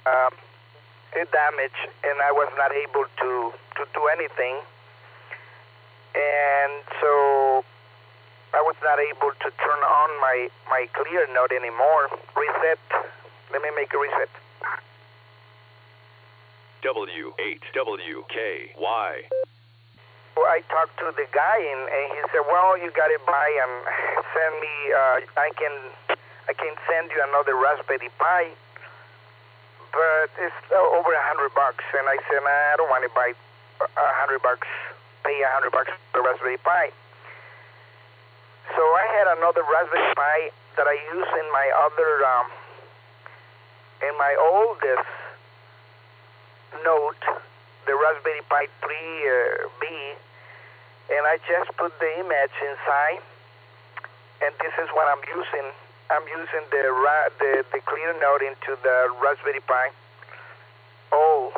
it damaged, and I was not able to do anything. And so I was not able to turn on my clear node anymore. Reset. Let me make a reset. W8WKY. I talked to the guy, and he said, "Well, you got to buy and send me. I can send you another Raspberry Pi, but it's over $100." And I said, "Nah, I don't want to buy $100. Pay $100 for Raspberry Pi." So I had another Raspberry Pi that I use in my other, in my oldest Note, the Raspberry Pi 3B, and I just put the image inside, and this is what I'm using. I'm using the clear node into the Raspberry Pi. Oh,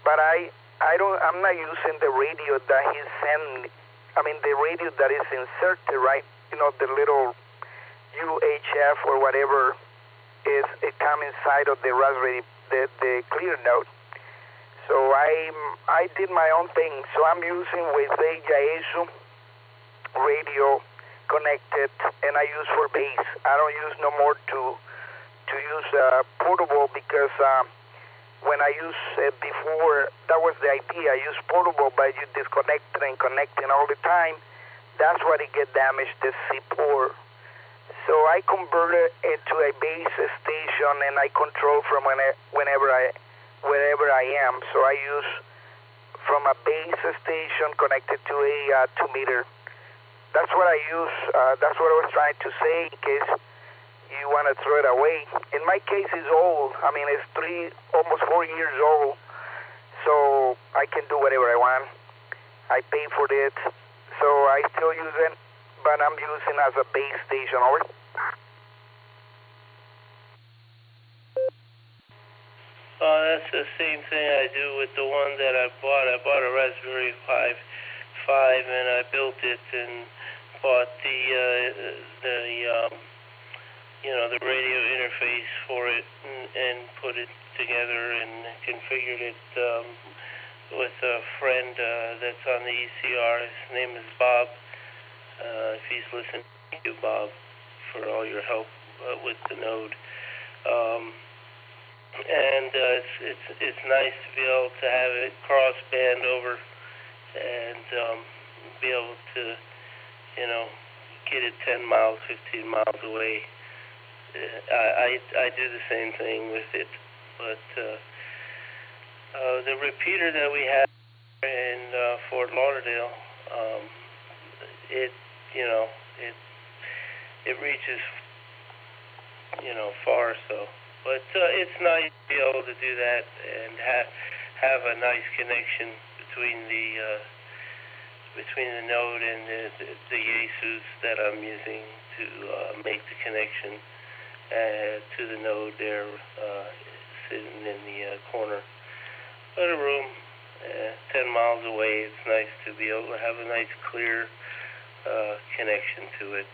but I'm not using the radio that he sent me. I mean the radio that is inserted, right? You know, the little UHF or whatever it comes inside of the Raspberry, the clear node. So I did my own thing. So I'm using with a Yaesu radio connected, and I use for bass. I don't use no more to use portable, because when I used before, that was the idea. I use portable, but you disconnect and connecting all the time. That's why it get damaged, the C-port. So I converted it to a base station, and I control from wherever I am. So I use from a base station connected to a 2-meter. That's what I use. That's what I was trying to say, in case you want to throw it away. In my case, it's old. I mean, it's almost 4 years old. So I can do whatever I want. I pay for it. So I still use it, but I'm using as a base station. Over. That's the same thing I do with the one that I bought. I bought a Raspberry Pi 5, and I built it and bought the radio interface for it, and put it together and configured it with a friend that's on the ECR. His name is Bob. If he's listening, thank you, Bob, for all your help with the node. And it's nice to be able to have it cross-band over and be able to, get it 10 miles, 15 miles away. I do the same thing with it, but the repeater that we have in Fort Lauderdale, it reaches, far, so. But it's nice to be able to do that and have a nice connection between the node and the Yaesus that I'm using to make the connection to the node there, sitting in the corner of the room, 10 miles away. It's nice to be able to have a nice clear connection to it.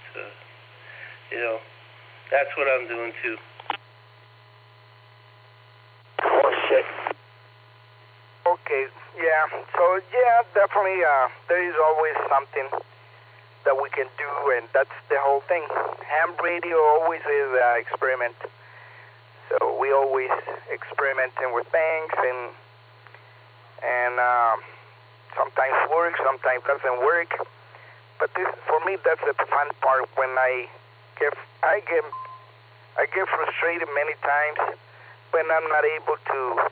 That's what I'm doing too. Okay, yeah. So yeah, definitely. There is always something that we can do, and that's the whole thing. Ham radio always is an experiment. So we always experimenting with things, and sometimes works, sometimes doesn't work. But for me, that's the fun part. When I get frustrated many times when I'm not able to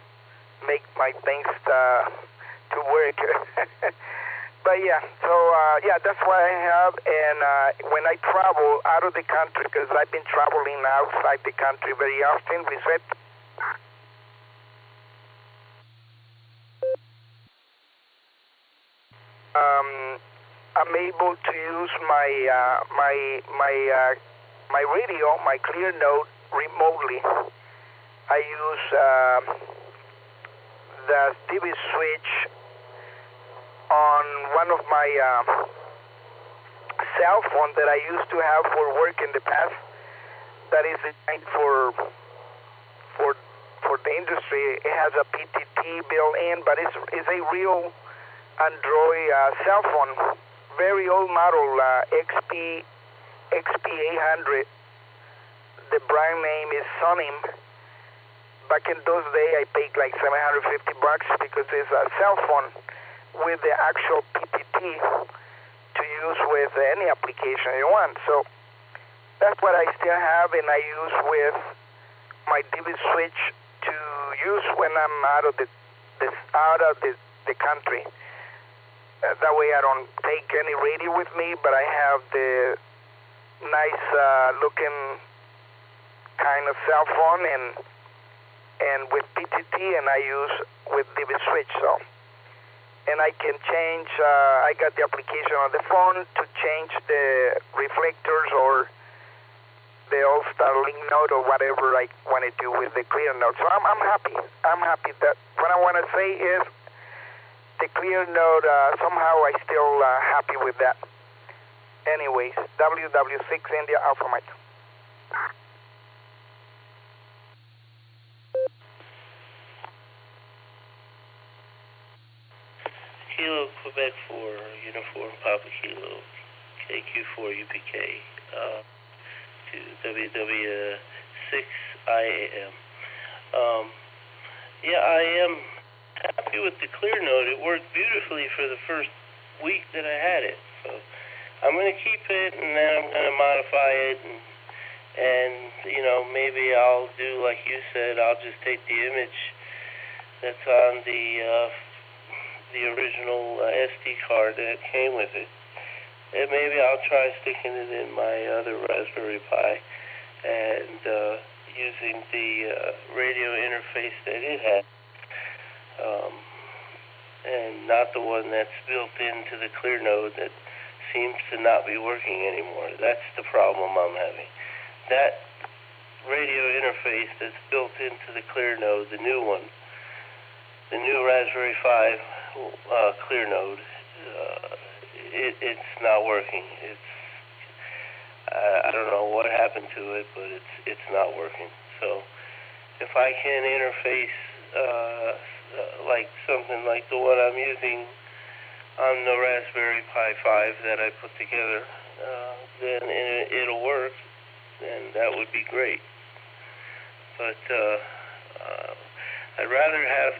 make my things to work. But yeah, so that's what I have. And when I travel out of the country, because I've been traveling outside the country very often, reset. I'm able to use my radio, my clear node, remotely. I use the TV switch on one of my cell phone that I used to have for work in the past. That is designed for the industry. It has a PTT built in, but it's a real Android cell phone, very old model, XP800. The brand name is Sonim. Back in those days, I paid like $750 because it's a cell phone with the actual PTT to use with any application you want. So that's what I still have, and I use with my DV switch to use when I'm out of the country. That way I don't take any radio with me, but I have the nice looking kind of cell phone and with PTT, and I use with DV switch. So, and I can change. I got the application on the phone to change the reflectors or the Allstar node or whatever I want to do with the clear node. So I'm happy. I'm happy that what I want to say is the clear node, somehow I still happy with that. Anyways, WW6 India Alpha Mike. Kilo Quebec 4, Uniform Papa Kilo, KQ4 UPK, to WW6IAM. Yeah, I am happy with the clear node. It worked beautifully for the first week that I had it. So I'm going to keep it, and then I'm going to modify it, and maybe I'll do like you said. I'll just take the image that's on the original SD card that came with it, and maybe I'll try sticking it in my other Raspberry Pi and using the radio interface that it had, and not the one that's built into the clear node that seems to not be working anymore. That's the problem I'm having. That radio interface that's built into the clear node, the new one, the new Raspberry 5 clear node, it's not working. I don't know what happened to it, but it's not working. So if I can interface like something like the one I'm using on the Raspberry Pi 5 that I put together, then it'll work, and that would be great. But I'd rather have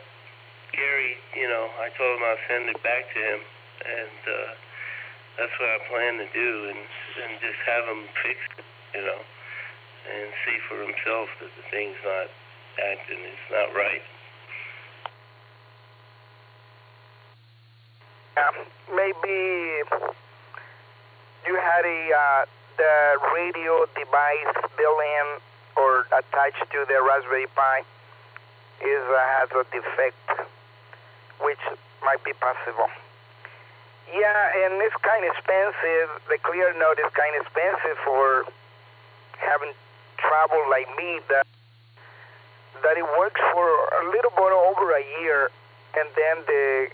Gary, I told him I'll send it back to him, and that's what I plan to do, and just have him fix it, and see for himself that the thing's not acting, it's not right. Maybe you had the radio device built in or attached to the Raspberry Pi has a defect, which might be possible. Yeah, and it's kind of expensive. The clear node is kind of expensive for having trouble like me, that it works for a little bit over a year, and then the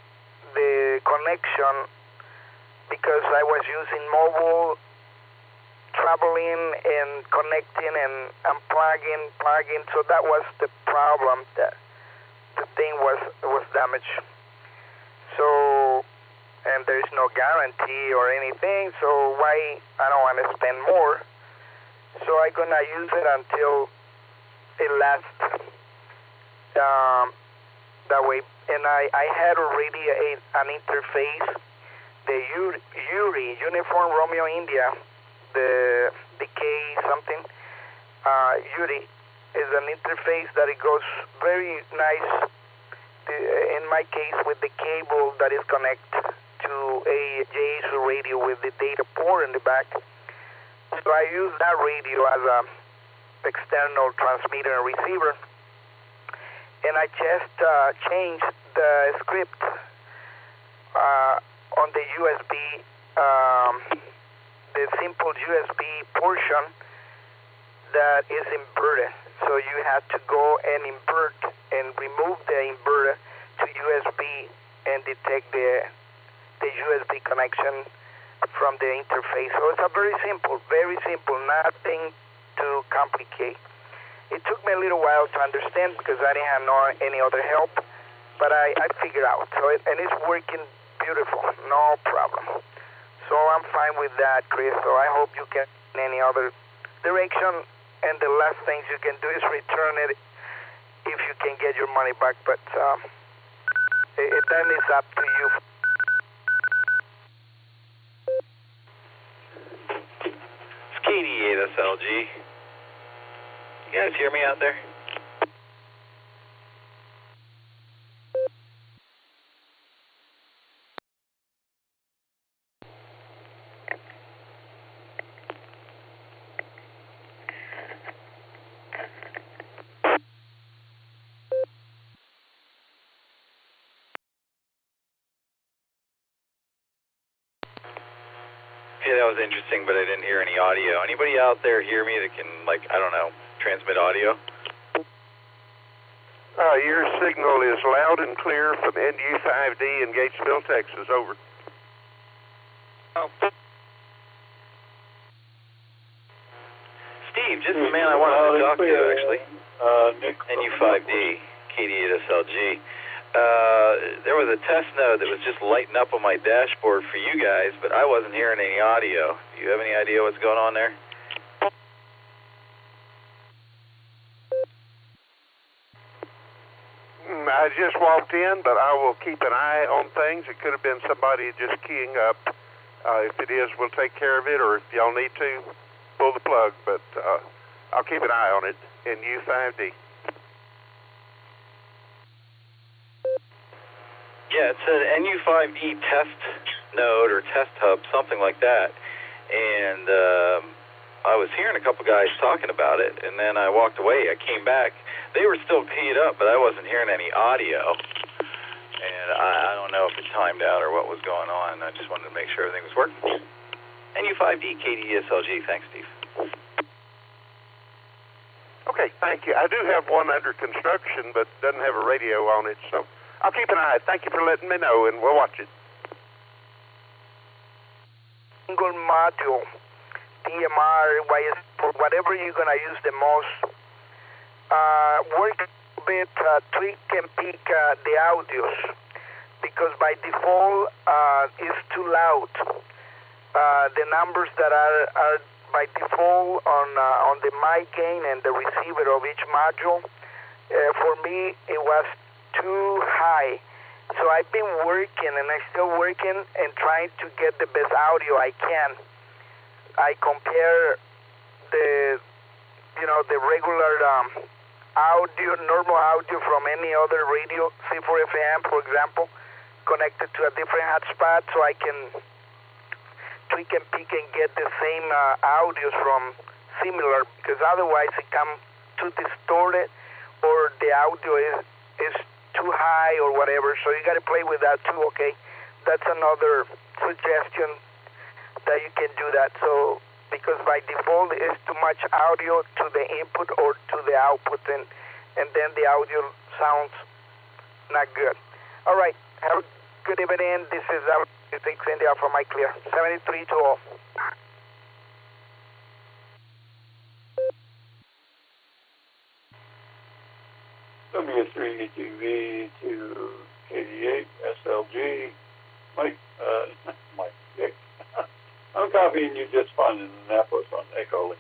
connection, because I was using mobile, traveling and connecting and plugging, so that was the problem, that the thing was damaged. So, and there's no guarantee or anything, so why I don't want to spend more. So I'm gonna use it until it lasts. That way, and I had already an interface, the URI, Uniform Romeo India, the K something, URI is an interface that it goes very nice, in my case, with the cable that is connected to a JSU radio with the data port in the back. So I use that radio as a external transmitter and receiver. And I just changed the script on the USB, the simple USB portion that is inverted. So you have to go and invert and remove the inverter to USB and detect the USB connection from the interface. So it's a very simple, nothing to complicate. It took me a little while to understand because I didn't have any other help, but I figured out. So and it's working beautiful, no problem. So I'm fine with that, Chris. So I hope you can in any other direction. And the last things you can do is return it if you can get your money back. But then it's up to you. It's KD8SLG. You guys hear me out there? Yeah, that was interesting, but I didn't hear any audio. Anybody out there hear me that can, like, I don't know, transmit audio? Your signal is loud and clear from NU5D in Gatesville, Texas. Over. Oh. Steve, just the man I wanted to talk to, actually. NU5D, KD8SLG. There was a test node that was just lighting up on my dashboard for you guys, but I wasn't hearing any audio. Do you have any idea what's going on there? I just walked in, but I will keep an eye on things. It could have been somebody just keying up. If it is, we'll take care of it, or if y'all need to, pull the plug. But I'll keep an eye on it in U5D. Yeah, it's an NU5D test node or test hub, something like that. And I was hearing a couple guys talking about it, and then I walked away. I came back. They were still keyed up, but I wasn't hearing any audio. And I don't know if it timed out or what was going on. I just wanted to make sure everything was working. NU5D, KD8SLG. Thanks, Steve. Okay, thank you. I do have one under construction, but doesn't have a radio on it, so I'll keep an eye. Thank you for letting me know, and we'll watch it. Single module, DMR, for whatever you're going to use the most. Work a bit, tweak and peak the audios, because by default it's too loud. The numbers that are by default on the mic gain and the receiver of each module, for me it was too high. So I've been working, and I'm still working and trying to get the best audio I can. I compare the regular audio, normal audio from any other radio, C4FM, for example, connected to a different hotspot, so I can tweak and peak and get the same audios from similar, because otherwise it comes too distorted, or the audio is too high or whatever. So you got to play with that too. Okay, that's another suggestion that you can do that. So because by default it's too much audio to the input or to the output, and then the audio sounds not good. All right, have a good evening. This is India from my clear 73 to all. W3TV to KD8 SLG. Mike, Dick. I'm copying you just fine in Annapolis on Echolink.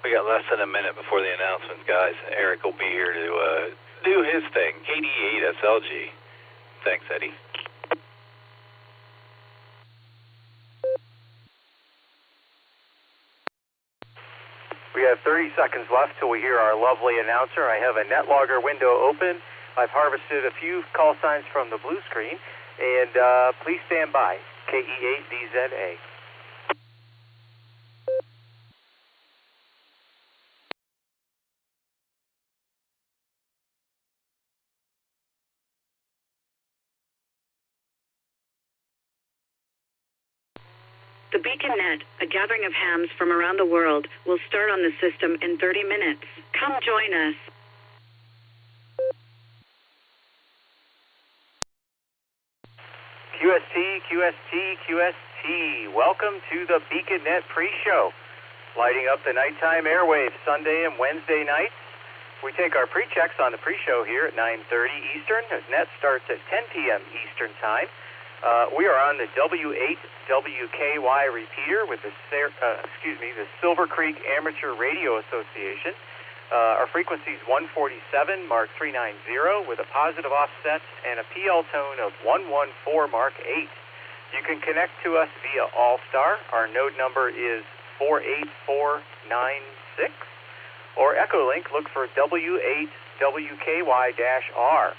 We got less than a minute before the announcements, guys. Eric will be here to do his thing. KD8SLG. Thanks, Eddie. We have 30 seconds left till we hear our lovely announcer. I have a NetLogger window open. I've harvested a few call signs from the blue screen, and please stand by. KE8DZA. The Beacon Net, a gathering of hams from around the world, will start on the system in 30 minutes. Come join us. QST. Welcome to the Beacon Net pre-show. Lighting up the nighttime airwaves Sunday and Wednesday nights. We take our pre-checks on the pre-show here at 9:30 Eastern. The net starts at 10 p.m. Eastern Time. We are on the W8WKY repeater with the Silvercreek Amateur Radio Association. Our frequency is 147 Mark 390 with a positive offset and a PL tone of 114 Mark 8. You can connect to us via Allstar. Our node number is 48496. Or Echolink, look for W8WKY-R.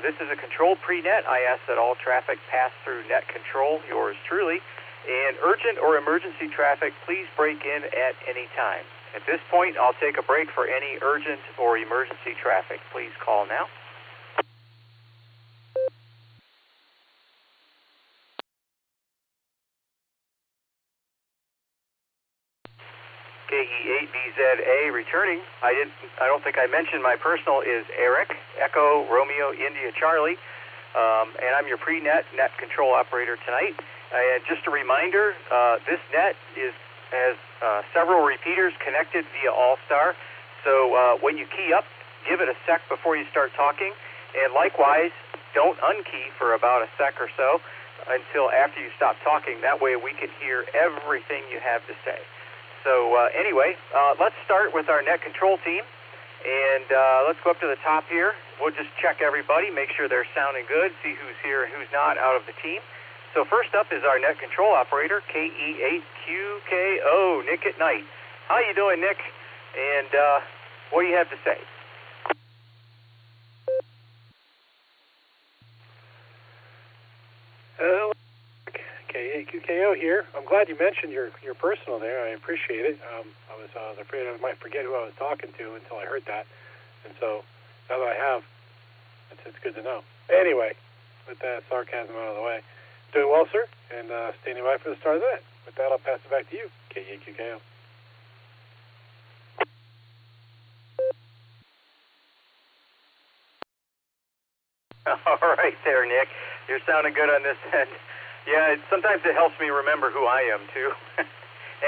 This is a controlled pre-net. I ask that all traffic pass through net control, yours truly. And urgent or emergency traffic, please break in at any time. At this point, I'll take a break for any urgent or emergency traffic. Please call now. KE8VZA returning. I don't think I mentioned my personal is Eric, Echo, Romeo, India, Charlie, and I'm your pre-net net control operator tonight. And just a reminder, this net has several repeaters connected via Allstar, so when you key up, give it a sec before you start talking, and likewise, don't unkey for about a sec or so until after you stop talking. That way we can hear everything you have to say. So anyway, let's start with our net control team, and let's go up to the top here. We'll just check everybody, make sure they're sounding good, see who's here and who's not out of the team. So first up is our net control operator, KE8QKO, Nick at Nite. How you doing, Nick? And what do you have to say? Hello, KE8QKO here. I'm glad you mentioned your personal there. I appreciate it. I was afraid I might forget who I was talking to until I heard that. And so now that I have, it's good to know. Anyway, with that sarcasm out of the way, doing well, sir, and standing by for the start of that. With that, I'll pass it back to you, KE8QKO. All right there, Nick. You're sounding good on this end. Yeah, sometimes it helps me remember who I am, too.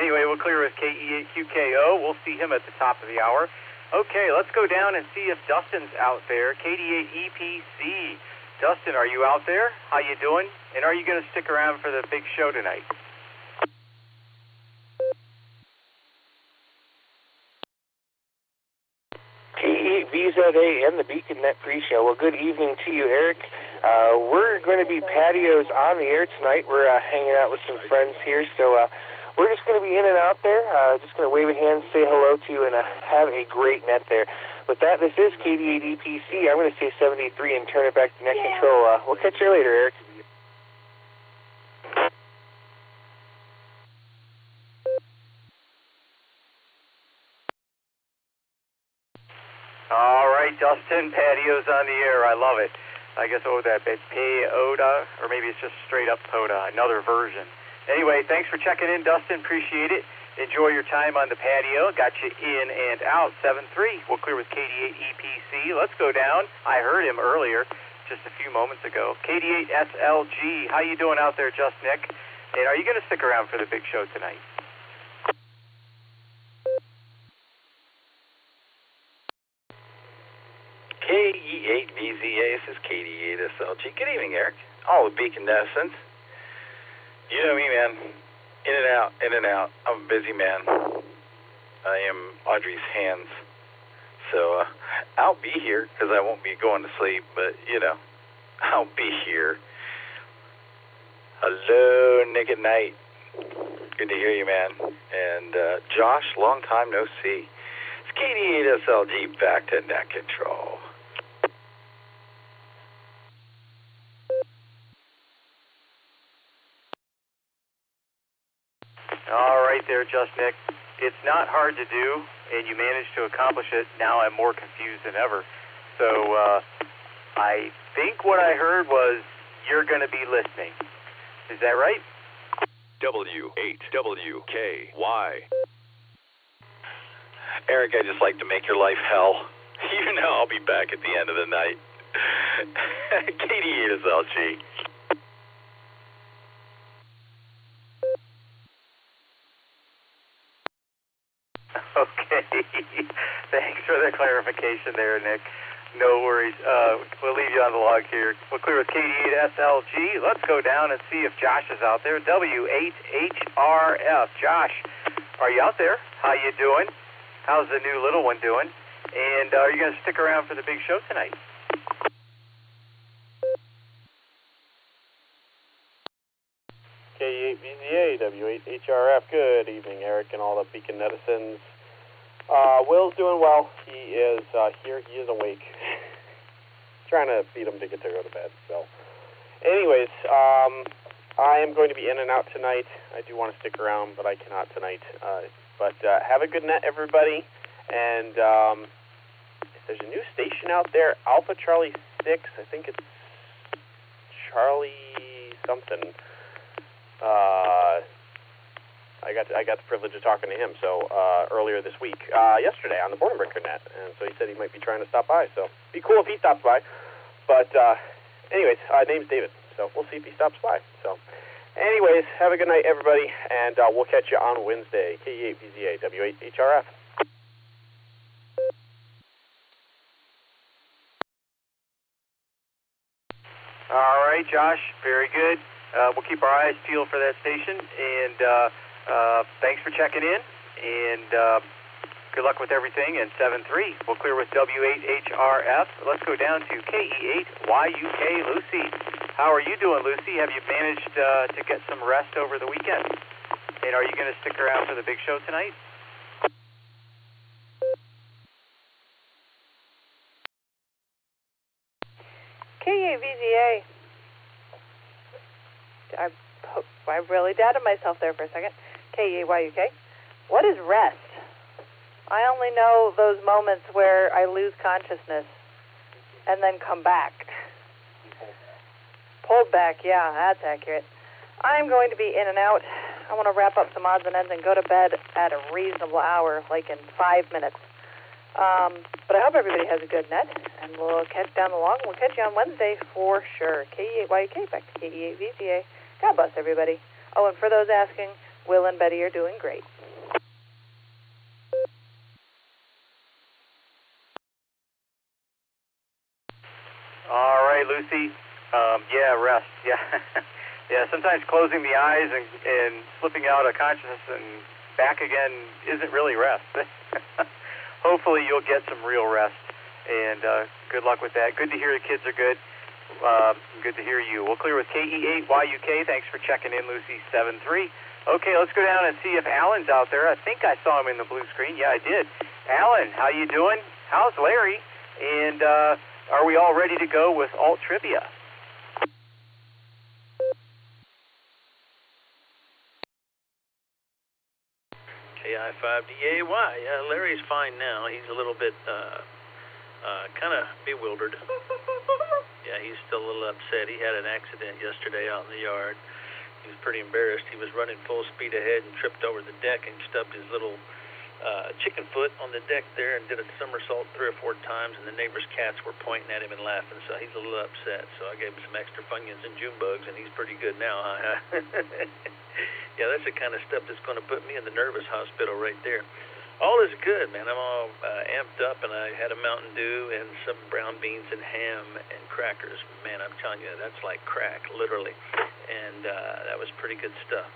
Anyway, we'll clear with KE8QKO. We'll see him at the top of the hour. Okay, let's go down and see if Dustin's out there. KD8EPC. Dustin, are you out there? How you doing? And are you going to stick around for the big show tonight? KE8VZA and the Beacon Net pre-show. Well, good evening to you, Eric. We're going to be patios on the air tonight. We're hanging out with some friends here, so we're just going to be in and out there, just going to wave a hand, say hello to you, and have a great net there. With that, this is KD8EPC. I'm going to say 73 and turn it back to net control. We'll catch you later, Eric. All right, Dustin, patios on the air. I love it. I guess what would that be? Peoda, or maybe it's just straight up Poda, another version. Anyway, thanks for checking in, Dustin. Appreciate it. Enjoy your time on the patio. Got you in and out. 7-3. We'll clear with KD8EPC. Let's go down. I heard him earlier, just a few moments ago. KD8SLG. How you doing out there, Just Nick? And are you going to stick around for the big show tonight? KE8VZA, this is KD8SLG. Good evening, Eric. All the Beacon Essence. You know me, man. In and out, in and out. I'm a busy man. I am Audrey's hands. So I'll be here because I won't be going to sleep, but, you know, I'll be here. Hello, Nick at Nite. Good to hear you, man. And Josh, long time no see. It's KD8SLG back to net control. All right there, Just Nick. It's not hard to do, and you managed to accomplish it. Now I'm more confused than ever. So I think what I heard was you're going to be listening. Is that right? W8WKY. Eric, I just like to make your life hell. You know I'll be back at the end of the night. KD8SLG. Okay. Thanks for the clarification there, Nick. No worries. We'll leave you on the log here. We'll clear with KD8SLG. Let's go down and see if Josh is out there. W8HRF. Josh, are you out there? How you doing? How's the new little one doing? And are you going to stick around for the big show tonight? K8VZA, W8HRF. Good evening, Eric and all the Beacon netizens. Will's doing well. He is here. He is awake. Trying to beat him to get to go to bed. So, anyways, I am going to be in and out tonight. I do want to stick around, but I cannot tonight. But have a good night, everybody. And if there's a new station out there, Alpha Charlie 6. I think it's Charlie something. I got the privilege of talking to him earlier this week, yesterday on the Bordenbreaker net, and so he said he might be trying to stop by. So it'd be cool if he stops by. But anyways, name's David, so we'll see if he stops by. So anyways, have a good night, everybody, and we'll catch you on Wednesday. K8VZA, W8HRF. All right, Josh, very good. We'll keep our eyes peeled for that station, and thanks for checking in, and good luck with everything. And 7-3, we'll clear with W8HRF. Let's go down to KE8YUK, Lucy. How are you doing, Lucy? Have you managed to get some rest over the weekend? And are you going to stick around for the big show tonight? KE8VZA. I really doubted myself there for a second. KEYUK. What is rest? I only know those moments where I lose consciousness and then come back. Pulled back, yeah, that's accurate. I'm going to be in and out. I want to wrap up some odds and ends and go to bed at a reasonable hour, like in 5 minutes. But I hope everybody has a good net, and we'll catch down the log. We'll catch you on Wednesday for sure. KE8YUK, back to KE8VZA. God bless everybody. Oh, and for those asking, Will and Betty are doing great. All right, Lucy. Yeah, rest. Yeah. Yeah, sometimes closing the eyes and slipping out of consciousness and back again isn't really rest. Hopefully you'll get some real rest, and good luck with that. Good to hear the kids are good. Good to hear you. We'll clear with KE8YUK. Thanks for checking in, Lucy. 7-3. Okay, let's go down and see if Alan's out there. I think I saw him in the blue screen. Yeah, I did. Alan, how you doing? How's Larry? And are we all ready to go with alt trivia? KI5DAY. Larry's fine now. He's a little bit kind of bewildered. Yeah, he's still a little upset. He had an accident yesterday out in the yard. He was pretty embarrassed. He was running full speed ahead and tripped over the deck and stubbed his little chicken foot on the deck there and did a somersault 3 or 4 times, and the neighbor's cats were pointing at him and laughing, so he's a little upset. So I gave him some extra Funyuns and June bugs, and he's pretty good now, huh? Yeah, that's the kind of stuff that's going to put me in the nervous hospital right there. All is good, man. I'm all amped up, and I had a Mountain Dew and some brown beans and ham and crackers. Man, I'm telling you, that's like crack, literally. And that was pretty good stuff.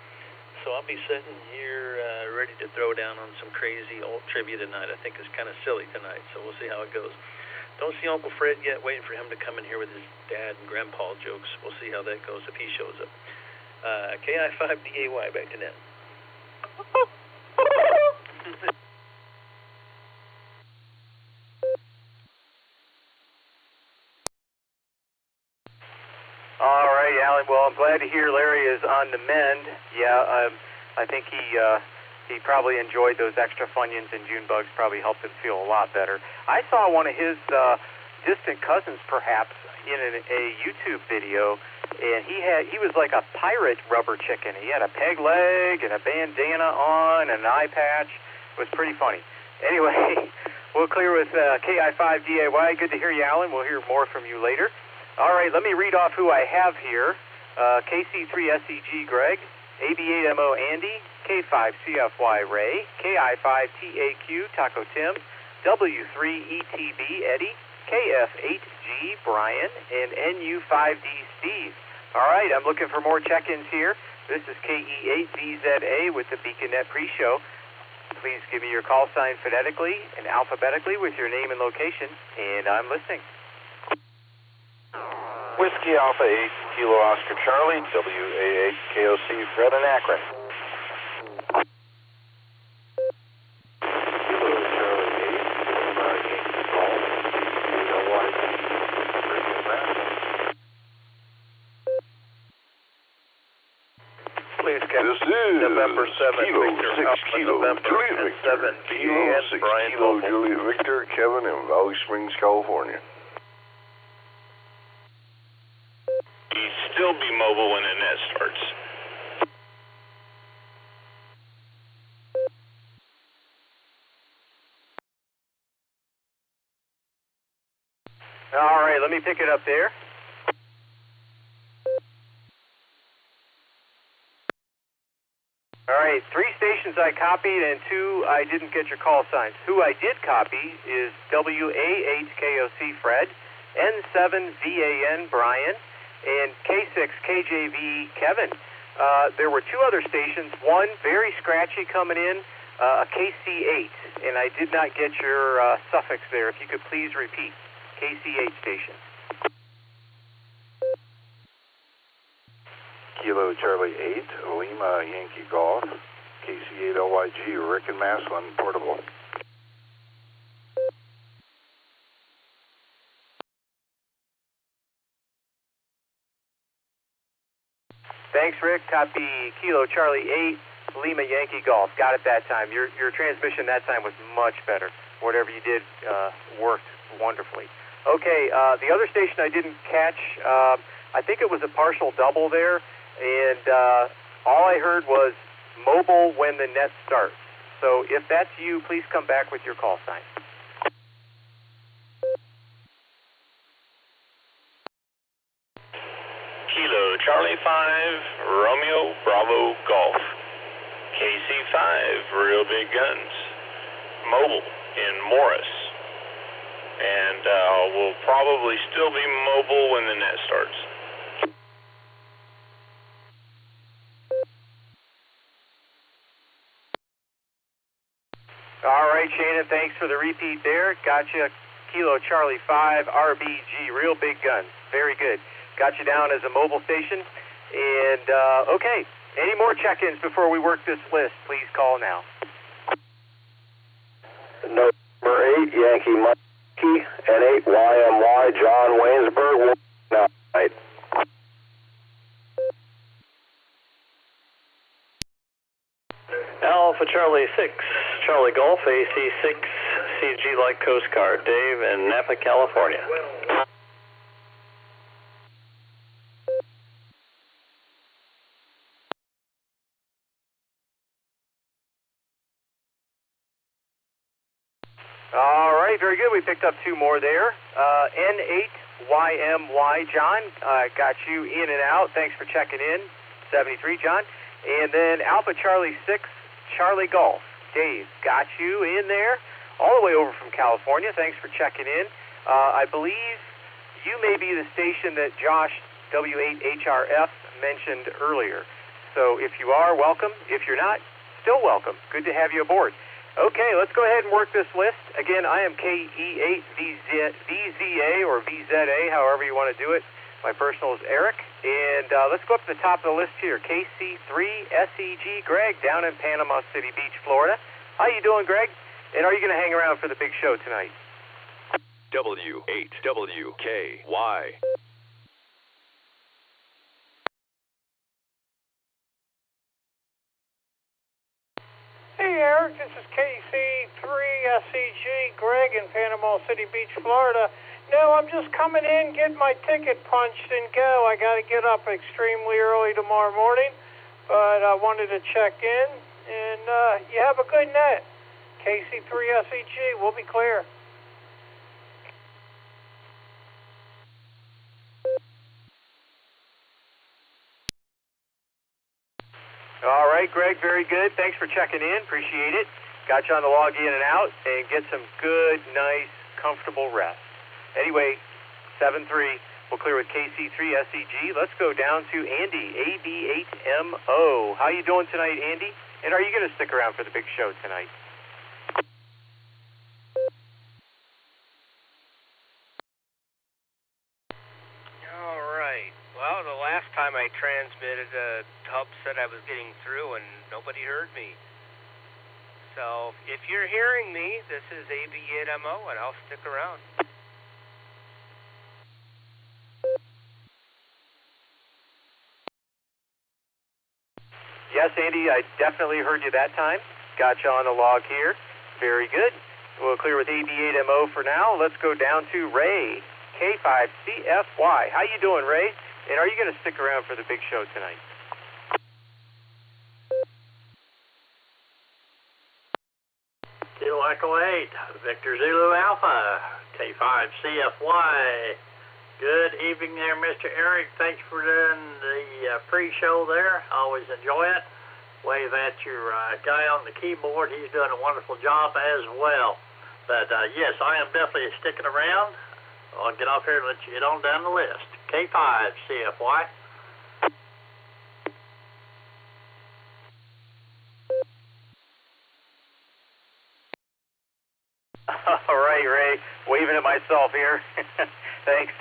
So I'll be sitting here ready to throw down on some crazy old trivia tonight. I think it's kind of silly tonight, so we'll see how it goes. Don't see Uncle Fred yet, waiting for him to come in here with his dad and grandpa jokes. We'll see how that goes if he shows up. KI5DAY, back to them. All right, Alan. Well, I'm glad to hear Larry is on the mend. Yeah, I think he probably enjoyed those extra Funyuns and June bugs. Probably helped him feel a lot better. I saw one of his distant cousins, perhaps, in a YouTube video and he was like a pirate rubber chicken. He had a peg leg and a bandana on and an eye patch. It was pretty funny. Anyway, we'll clear with KI5DAY. Good to hear you, Alan. We'll hear more from you later. All right, let me read off who I have here. KC3SEG Greg, AB8MO Andy, K5CFY Ray, KI5TAQ Taco Tim, W3ETB Eddie, KF8G Brian, and NU5D Steve. All right, I'm looking for more check-ins here. This is KE8VZA with the BeaconNet pre-show. Please give me your call sign phonetically and alphabetically with your name and location, and I'm listening. Whiskey Alpha 8, Kilo Oscar Charlie, WA8 KOC Fred in Akron. Kilo Charlie 8, Please catch November 7, Kilo, Victor, 6 Kilo, November, Juliet and Victor, 7 Kilo, VAN, 6 Brian Kilo, Local. Juliet Victor, Kevin in Valley Springs, California. He'd still be mobile when the net starts. All right, let me pick it up there. All right, 3 stations I copied and 2 I didn't get your call signs. Who I did copy is WA8KOC Fred, N7VAN Brian, and K6KJV Kevin. There were 2 other stations, one very scratchy coming in, a KC8, and I did not get your suffix there. If you could please repeat, KC8 station. Kilo Charlie 8, Lima Yankee Golf, KC8 LYG, Rick and Maslin, Portable. Thanks, Rick. Copy Kilo Charlie 8, Lima Yankee Golf. Got it that time. Your transmission that time was much better. Whatever you did worked wonderfully. Okay, the other station I didn't catch, I think it was a partial double there, and all I heard was mobile when the net starts. So if that's you, please come back with your call sign. Kilo Charlie 5, Romeo Bravo Golf. KC5, Real Big Guns. Mobile in Morris. And will probably still be mobile when the net starts. All right, Shannon, thanks for the repeat there. Gotcha. Kilo Charlie 5, RBG, Real Big Guns. Very good. Got you down as a mobile station. And, okay, any more check-ins before we work this list? Please call now. Number 8, Yankee Mikey, and 8, YMY, John Waynesburg, now, right. Alpha Charlie 6, Charlie Golf, AC6, CG Light Coast Guard, Dave in Napa, California. All right, very good. We picked up 2 more there. N8YMY, John, got you in and out. Thanks for checking in. 73, John. And then Alpha Charlie 6, Charlie Golf. Dave, got you in there all the way over from California. Thanks for checking in. I believe you may be the station that Josh, W8HRF, mentioned earlier. So if you are, welcome. If you're not, still welcome. Good to have you aboard. Okay, let's go ahead and work this list. Again, I am KE8VZA or VZA, however you want to do it. My personal is Eric. And let's go up to the top of the list here. KC3SEG Greg down in Panama City Beach, Florida. How you doing, Greg? And are you going to hang around for the big show tonight? W8WKY. Hey, Eric, this is KC3SCG, Greg in Panama City Beach, Florida. No, I'm just coming in, getting my ticket punched and go. I got to get up extremely early tomorrow morning, but I wanted to check in, and you have a good net. KC3SCG, we'll be clear. All right, Greg, very good. Thanks for checking in. Appreciate it. Got you on the log in and out, and get some good, nice, comfortable rest. Anyway, 7-3, we'll clear with KC3SCG. Let's go down to Andy, AB8MO. How you doing tonight, Andy? And are you going to stick around for the big show tonight? All right. Well, the last time I transmitted, Hub said I was getting through and nobody heard me. So if you're hearing me, this is AB8MO and I'll stick around. Yes, Andy, I definitely heard you that time. Got you on the log here. Very good. We'll clear with AB8MO for now. Let's go down to Ray, K5CFY. How you doing, Ray? And are you going to stick around for the big show tonight? Kilo Echo 8, Victor Zulu Alpha, K5CFY. Good evening there, Mr. Eric. Thanks for doing the pre-show there. Always enjoy it. Wave at your guy on the keyboard. He's doing a wonderful job as well. But yes, I am definitely sticking around. I'll get off here and let you get on down the list. K5CFY. All right, Ray. Waving at myself here. Thanks.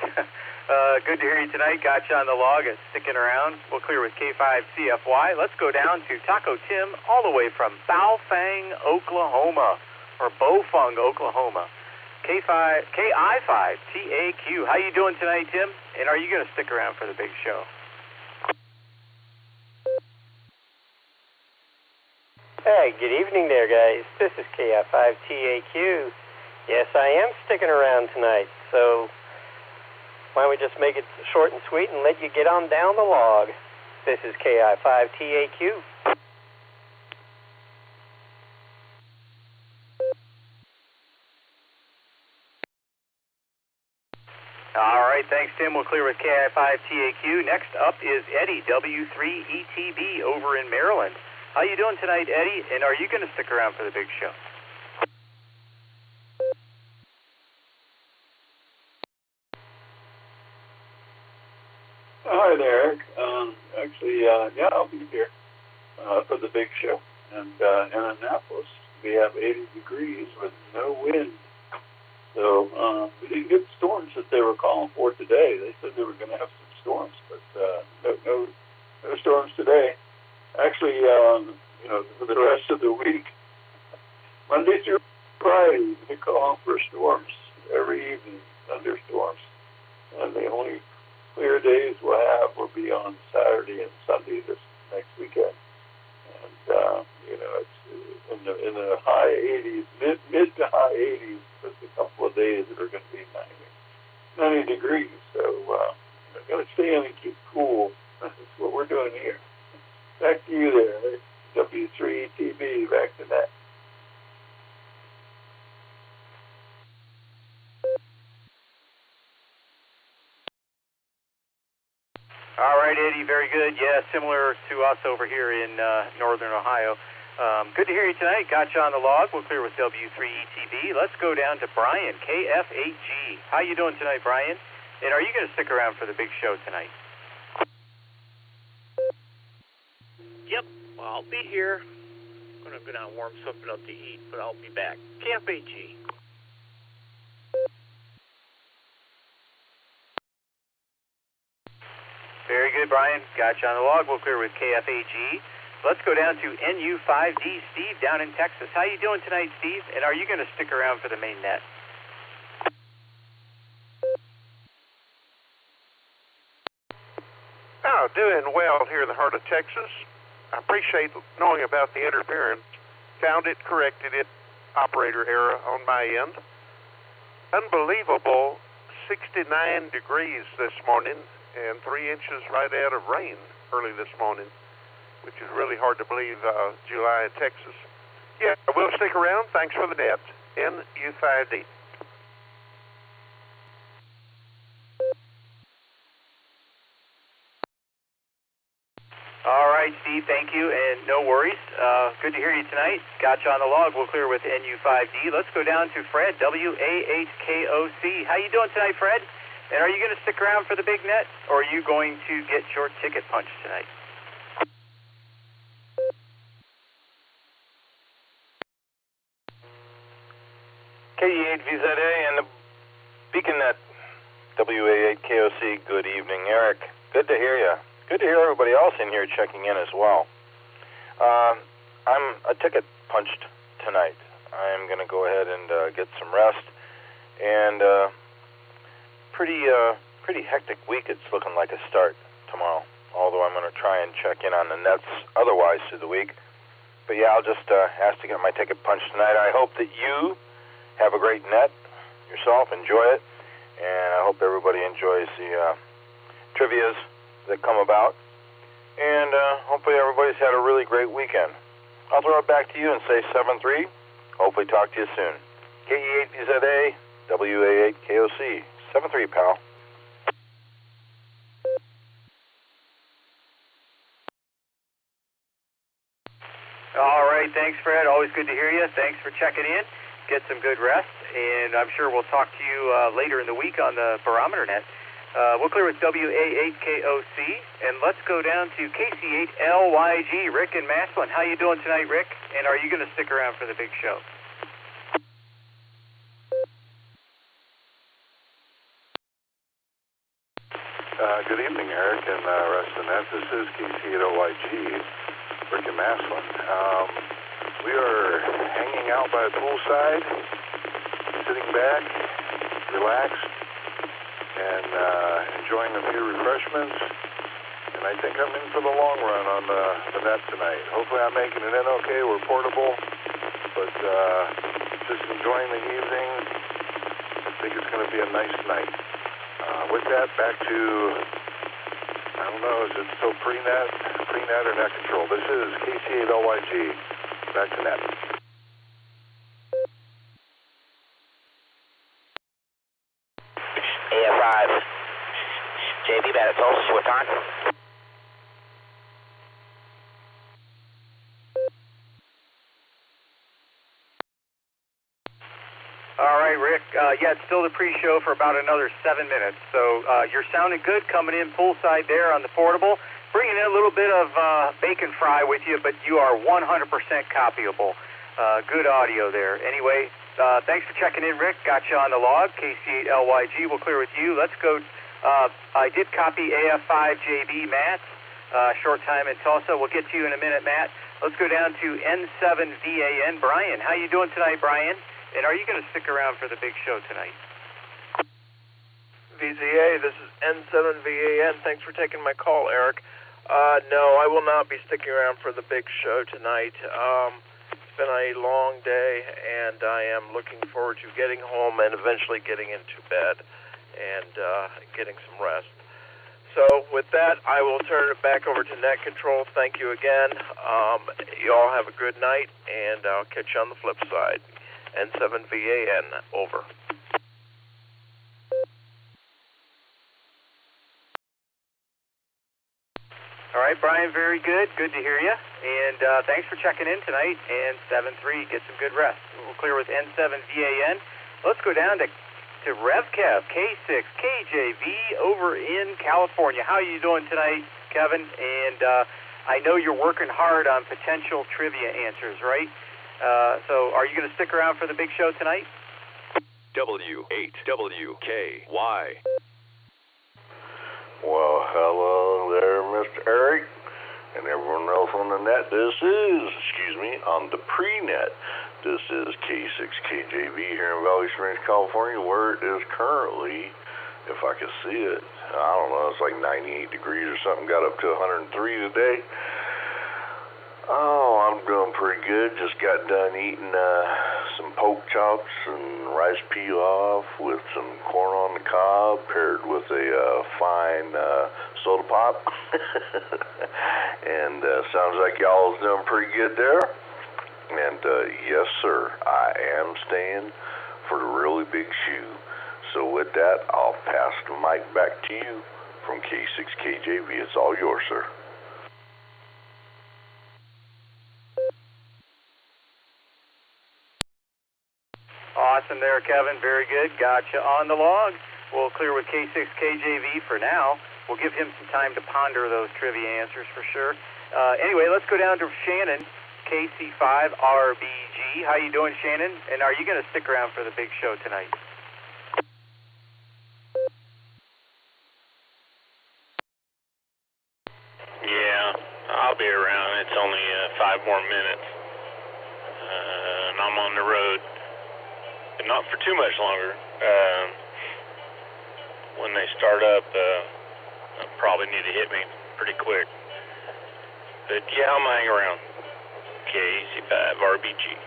Good to hear you tonight. Got you on the log and sticking around. We'll clear with K5CFY. Let's go down to Taco Tim all the way from Baofeng, Oklahoma, or Bofung, Oklahoma. KI5TAQ. How you doing tonight, Tim? And are you going to stick around for the big show? Hey, good evening there, guys. This is KI5TAQ. Yes, I am sticking around tonight, so why don't we just make it short and sweet and let you get on down the log. This is KI5TAQ. All right, thanks, Tim. We'll clear with KI5TAQ. Next up is Eddie, W3ETB, over in Maryland. How you doing tonight, Eddie? And are you going to stick around for the big show? Hi there, Eric. Actually, yeah, I'll be here for the big show. And in Annapolis, we have 80 degrees with no wind. So we didn't get the storms that they were calling for today. They said they were going to have some storms, but no storms today. Actually, for the rest of the week, Monday through Friday, they're calling for storms every evening, thunderstorms. And the only clear days we'll have will be on Saturday and Sunday this next weekend. And, it's in the high 80s, mid to high 80s, with a couple of days that are going to be 90 degrees. So we're going to stay in and keep cool. That's what we're doing here. Back to you there, W3ETB, back to that. All right, Eddie, very good. Yeah, similar to us over here in northern Ohio. Good to hear you tonight. Got you on the log. We'll clear with W3ETB. Let's go down to Brian, KF8G. How you doing tonight, Brian? And are you going to stick around for the big show tonight? Yep, well, I'll be here. I'm going to go down and warm something up to eat, but I'll be back. KF8G. Very good, Brian. Got you on the log. We'll clear with KF8G. Let's go down to NU5D, Steve, down in Texas. How you doing tonight, Steve? And are you going to stick around for the main net? Oh, doing well here in the heart of Texas. I appreciate knowing about the interference Found it, corrected it. Operator error on my end. Unbelievable 69 degrees this morning and 3 inches right out of rain early this morning, which is really hard to believe, July in Texas. Yeah, we'll stick around. Thanks for the net. NU5D. All right, Steve, thank you, and no worries. Good to hear you tonight. Got you on the log. We'll clear with NU5D. Let's go down to Fred, WAHKOC. How you doing tonight, Fred? And are you going to stick around for the big net, or are you going to get your ticket punched tonight? KE8VZA and the Beacon Net, WA8KOC. Good evening, Eric. Good to hear you. Good to hear everybody else in here checking in as well. I'm a ticket punched tonight. I'm going to go ahead and get some rest. And pretty hectic week it's looking like a start tomorrow. Although I'm going to try and check in on the nets otherwise through the week. But yeah, I'll just ask to get my ticket punched tonight. I hope that you have a great net yourself. Enjoy it. And I hope everybody enjoys the trivias that come about, and hopefully everybody's had a really great weekend. I'll throw it back to you and say 7-3. Hopefully talk to you soon. KE8VZA, WA8KOC. 7-3, pal. All right, thanks, Fred. Always good to hear you. Thanks for checking in. Get some good rest, and I'm sure we'll talk to you later in the week on the barometer net. We'll clear with WA8KOC, and let's go down to KC8LYG, Rick and Maslin. How you doing tonight, Rick? And are you going to stick around for the big show? Good evening, Eric and rest of the net. This is KC8LYG, Rick and Maslin. We are hanging out by the poolside, sitting back, relaxed, and enjoying a few refreshments, and I think I'm in for the long run on the net tonight. Hopefully I'm making it in okay. We're portable, but just enjoying the evening. I think it's going to be a nice night. With that, back to, I don't know, is it still pre-net or net control? This is KC8LYG. Back to net. AF5, JB back at Tulsa, what time? All right, Rick. Yeah, it's still the pre-show for about another 7 minutes. So you're sounding good coming in poolside there on the portable. Bringing in a little bit of bacon fry with you, but you are 100% copyable. Good audio there. Anyway, thanks for checking in, Rick. Got you on the log. KC8LYG, we'll clear with you. Let's go. I did copy AF5JB, Matt. Short time in Tulsa. We'll get to you in a minute, Matt. Let's go down to N7VAN. Brian, how you doing tonight, Brian? And are you going to stick around for the big show tonight? VZA, this is N7VAN. Thanks for taking my call, Eric. No, I will not be sticking around for the big show tonight. It's been a long day, and I am looking forward to getting home and eventually getting into bed and getting some rest. So with that, I will turn it back over to Net Control. Thank you again. You all have a good night, and I'll catch you on the flip side. N7VAN, over. All right, Brian, very good. Good to hear you. And thanks for checking in tonight. And 7-3, get some good rest. We'll clear with N7VAN. Let's go down to RevKev, K6, KJV over in California. How are you doing tonight, Kevin? And I know you're working hard on potential trivia answers, right? So are you going to stick around for the big show tonight? W8WKY. Well, hello there, Mr. Eric, and everyone else on the net. This is, on the pre-net. This is K6KJV here in Valley Springs, California, where it is currently, if I can see it, I don't know, it's like 98 degrees or something, got up to 103 today. Oh, I'm I'm doing pretty good. Just got done eating some pork chops and rice pilaf with some corn on the cob paired with a fine soda pop. And sounds like y'all's doing pretty good there. And yes, sir, I am staying for the really big shoe. So with that, I'll pass the mic back to you from K6KJV. It's all yours, sir. Awesome there, Kevin. Very good. Gotcha on the log. We'll clear with K6KJV for now. We'll give him some time to ponder those trivia answers for sure. Anyway, let's go down to Shannon, KC5RBG. How you doing, Shannon? And are you going to stick around for the big show tonight? Yeah, I'll be around. It's only 5 more minutes. And I'm on the road. But not for too much longer. When they start up, they'll probably need to hit me pretty quick. But yeah, I'm hanging around. KC5RBG.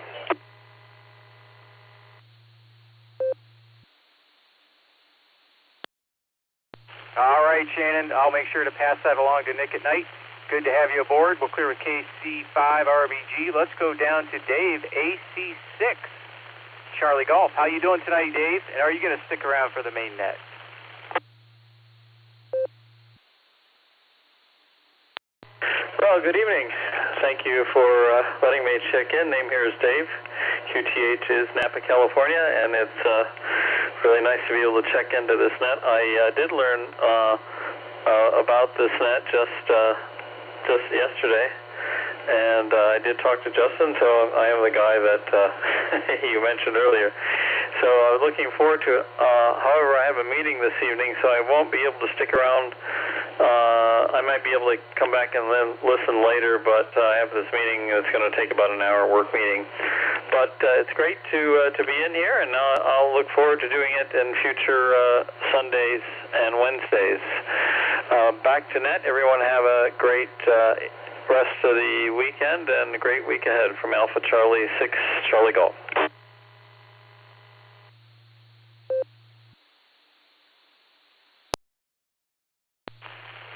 All right, Shannon. I'll make sure to pass that along to Nick at Nite. Good to have you aboard. We'll clear with KC5RBG. Let's go down to Dave, AC6. Charlie Golf. How you doing tonight, Dave? And are you going to stick around for the main net? Well, good evening. Thank you for letting me check in. Name here is Dave. QTH is Napa, California, and it's really nice to be able to check into this net. I did learn about this net just yesterday, and I did talk to Justin, so I am the guy that you mentioned earlier. So I was looking forward to it. However, I have a meeting this evening, so I won't be able to stick around. I might be able to come back and then listen later, but I have this meeting that's going to take about an hour, work meeting. But it's great to be in here, and I'll look forward to doing it in future Sundays and Wednesdays. Back to net. Everyone have a great rest of the weekend and a great week ahead from Alpha Charlie 6 Charlie Golf.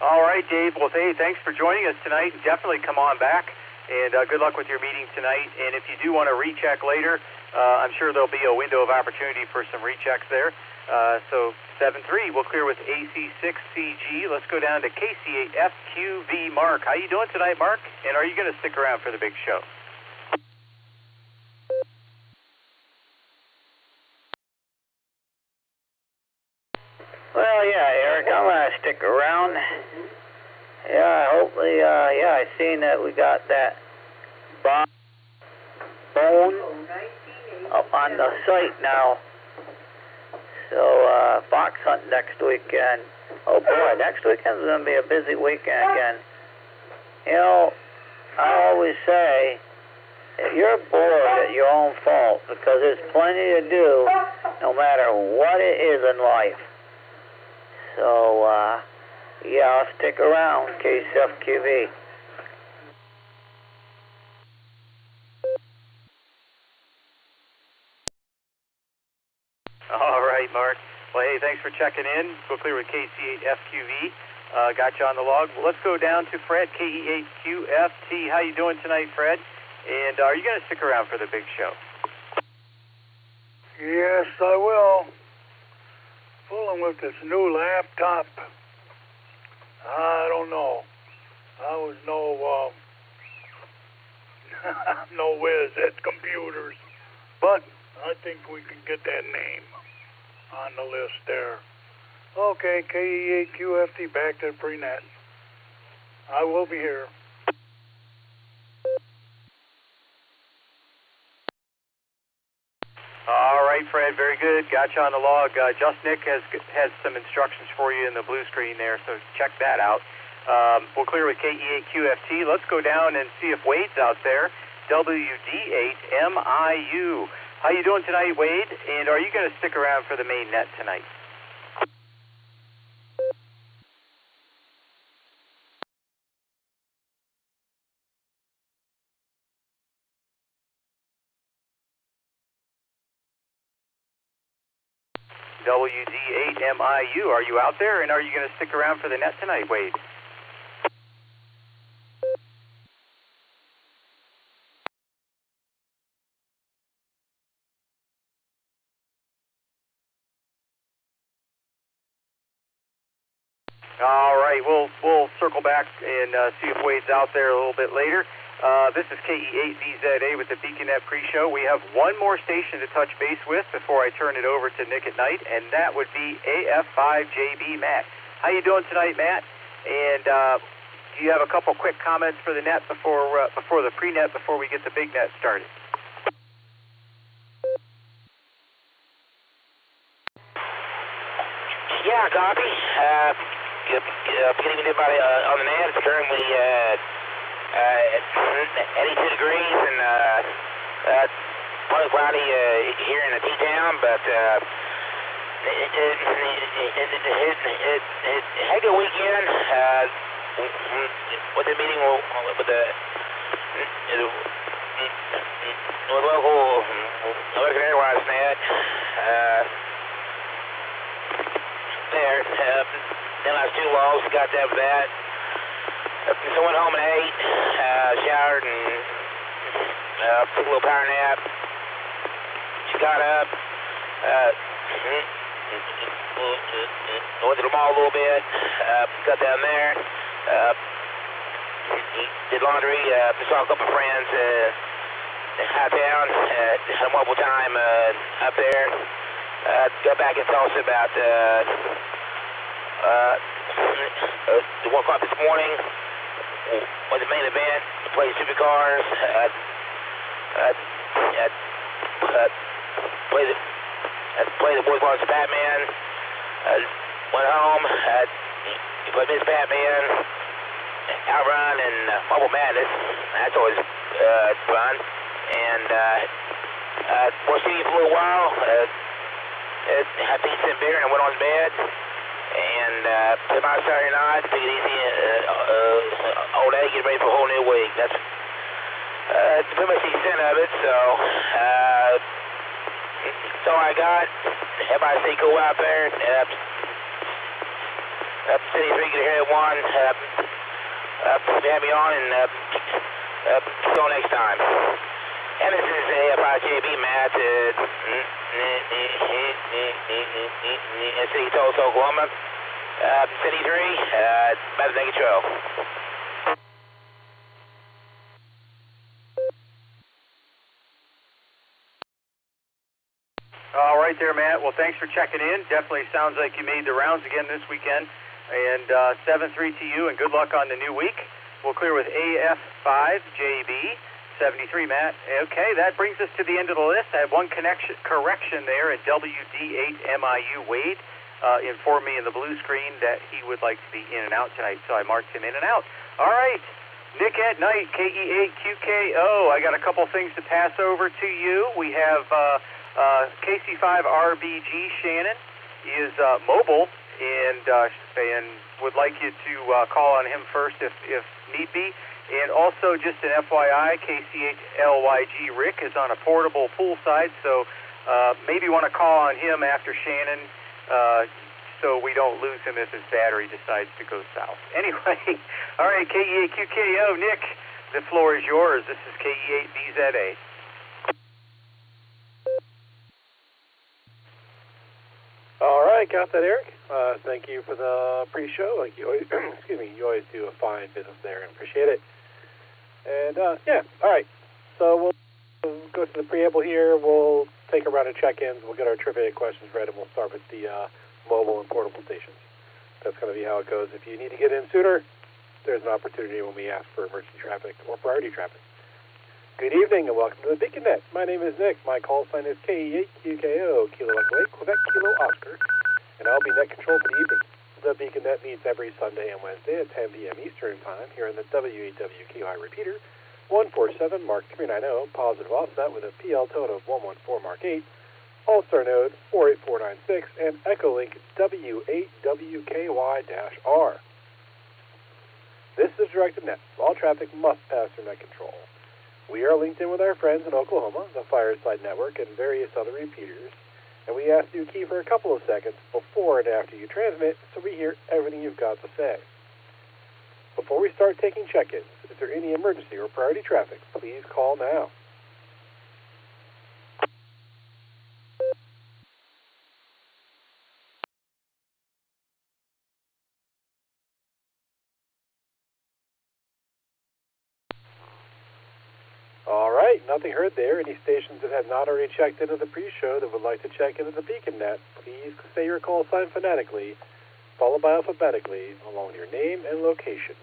All right, Dave. Well, hey, thanks for joining us tonight. Definitely come on back, and good luck with your meeting tonight. And if you do want to recheck later, I'm sure there'll be a window of opportunity for some rechecks there. So 7-3, we'll clear with AC6CG. Let's go down to KC8FQV. Mark, how you doing tonight, Mark? And are you going to stick around for the big show? Well, yeah, Eric, I'm going to stick around. Yeah, hopefully, I seen that we got that bone up on the site now. So, fox hunt next weekend. Oh boy, next weekend's going to be a busy weekend again. You know, I always say, if you're bored at your own fault, because there's plenty to do, no matter what it is in life. So, yeah, I'll stick around, KCFQV. All right, Mark. Well, hey, thanks for checking in. Go clear with KC8FQV. Got you on the log. Well, let's go down to Fred, KE8QFT. How you doing tonight, Fred? And are you going to stick around for the big show? Yes, I will. Fooling with this new laptop. I don't know. I was no whiz at computers, but I think we can get that name on the list there. Okay, KE8QFT, back to the pre-net. I will be here. All right, Fred, very good. Got you on the log. Just Nick has some instructions for you in the blue screen there, so check that out. We'll clear with KE8QFT. Let's go down and see if Wade's out there. WD8MIU. How you doing tonight, Wade? And are you going to stick around for the main net tonight? WD8MIU. Are you out there, and are you going to stick around for the net tonight, Wade? All right, we'll circle back and see if Wade's out there a little bit later. This is KE8VZA with the BeaconNet pre-show. We have one more station to touch base with before I turn it over to Nick at Nite, and that would be AF5JB Matt. How you doing tonight, Matt? And do you have a couple quick comments for the net before the pre-net, before we get the big net started? Yeah, copy. Beginning with everybody on the net. It's currently at 82 degrees and partly cloudy here in the T-town, but it had a good weekend with the meeting with the local American Airlines net. There. Then I was too low, so got that with that. So went home at 8, showered and took a little power nap. She got up, went to the mall a little bit, got down there, did laundry, saw a couple of friends out town, had a wonderful time up there. Got back in Tulsa about 1 o'clock this morning. Was the main event. Played supercars. Played the boys' largest Batman. Went home. Played Miss Batman. Outrun and Mobile Madness. That's always fun. And watched TV for a little while. Had pizza and beer and I went on to bed. And tomorrow Saturday night, take it easy all day, get ready for a whole new week. That's pretty much the extent of it. So that's all I got. Everybody stay cool out there. City 3, get here at 1. Have me on and see you next time. And this is AF5JB Matt in City Tulsa, Oklahoma. City 3, about to take a trail. All right there, Matt. Well, thanks for checking in. Definitely sounds like you made the rounds again this weekend. And 7-3 to you, and good luck on the new week. We'll clear with AF5JB. 73, Matt. Okay, that brings us to the end of the list. I have one correction there at WD8MIU. Wade informed me in the blue screen that he would like to be in and out tonight, so I marked him in and out. All right, Nick at Nite, KE8QKO. I got a couple things to pass over to you. We have KC5RBG Shannon is mobile and would like you to call on him first if need be. And also, just an FYI, KCHLYG Rick is on a portable poolside, so maybe want to call on him after Shannon so we don't lose him if his battery decides to go south. Anyway, all right, KE8QKO, Nick, the floor is yours. This is KE8VZA. All right, got that, Eric. Thank you for the pre-show. Like you always, you always do a fine business there, and appreciate it. And yeah, all right. So we'll go to the preamble here. We'll take a round of check-ins. We'll get our trivia questions read, and we'll start with the mobile and portable stations. That's going to be how it goes. If you need to get in sooner, there's an opportunity when we ask for emergency traffic or priority traffic. Good evening and welcome to the BeaconNet. My name is Nick. My call sign is KE8QKO, Kilo Echo 8, Quebec Kilo Oscar, and I'll be net control for the evening. The BeaconNet meets every Sunday and Wednesday at 10 p.m. Eastern Time here in the WEWQI repeater, 147 Mark 390, positive offset with a PL tone of 114 Mark 8, Allstar Node 48496, and Echolink W8WKY-R. This is directed net. All traffic must pass through net control. We are linked in with our friends in Oklahoma, the Fireside Network, and various other repeaters. and we ask you to key for a couple of seconds before and after you transmit so we hear everything you've got to say. Before we start taking check-ins, if there any emergency or priority traffic, please call now. All right, nothing heard there. Any stations that have not already checked into the pre-show that would like to check into the BeaconNet, please say your call sign phonetically, followed by alphabetically, along with your name and location.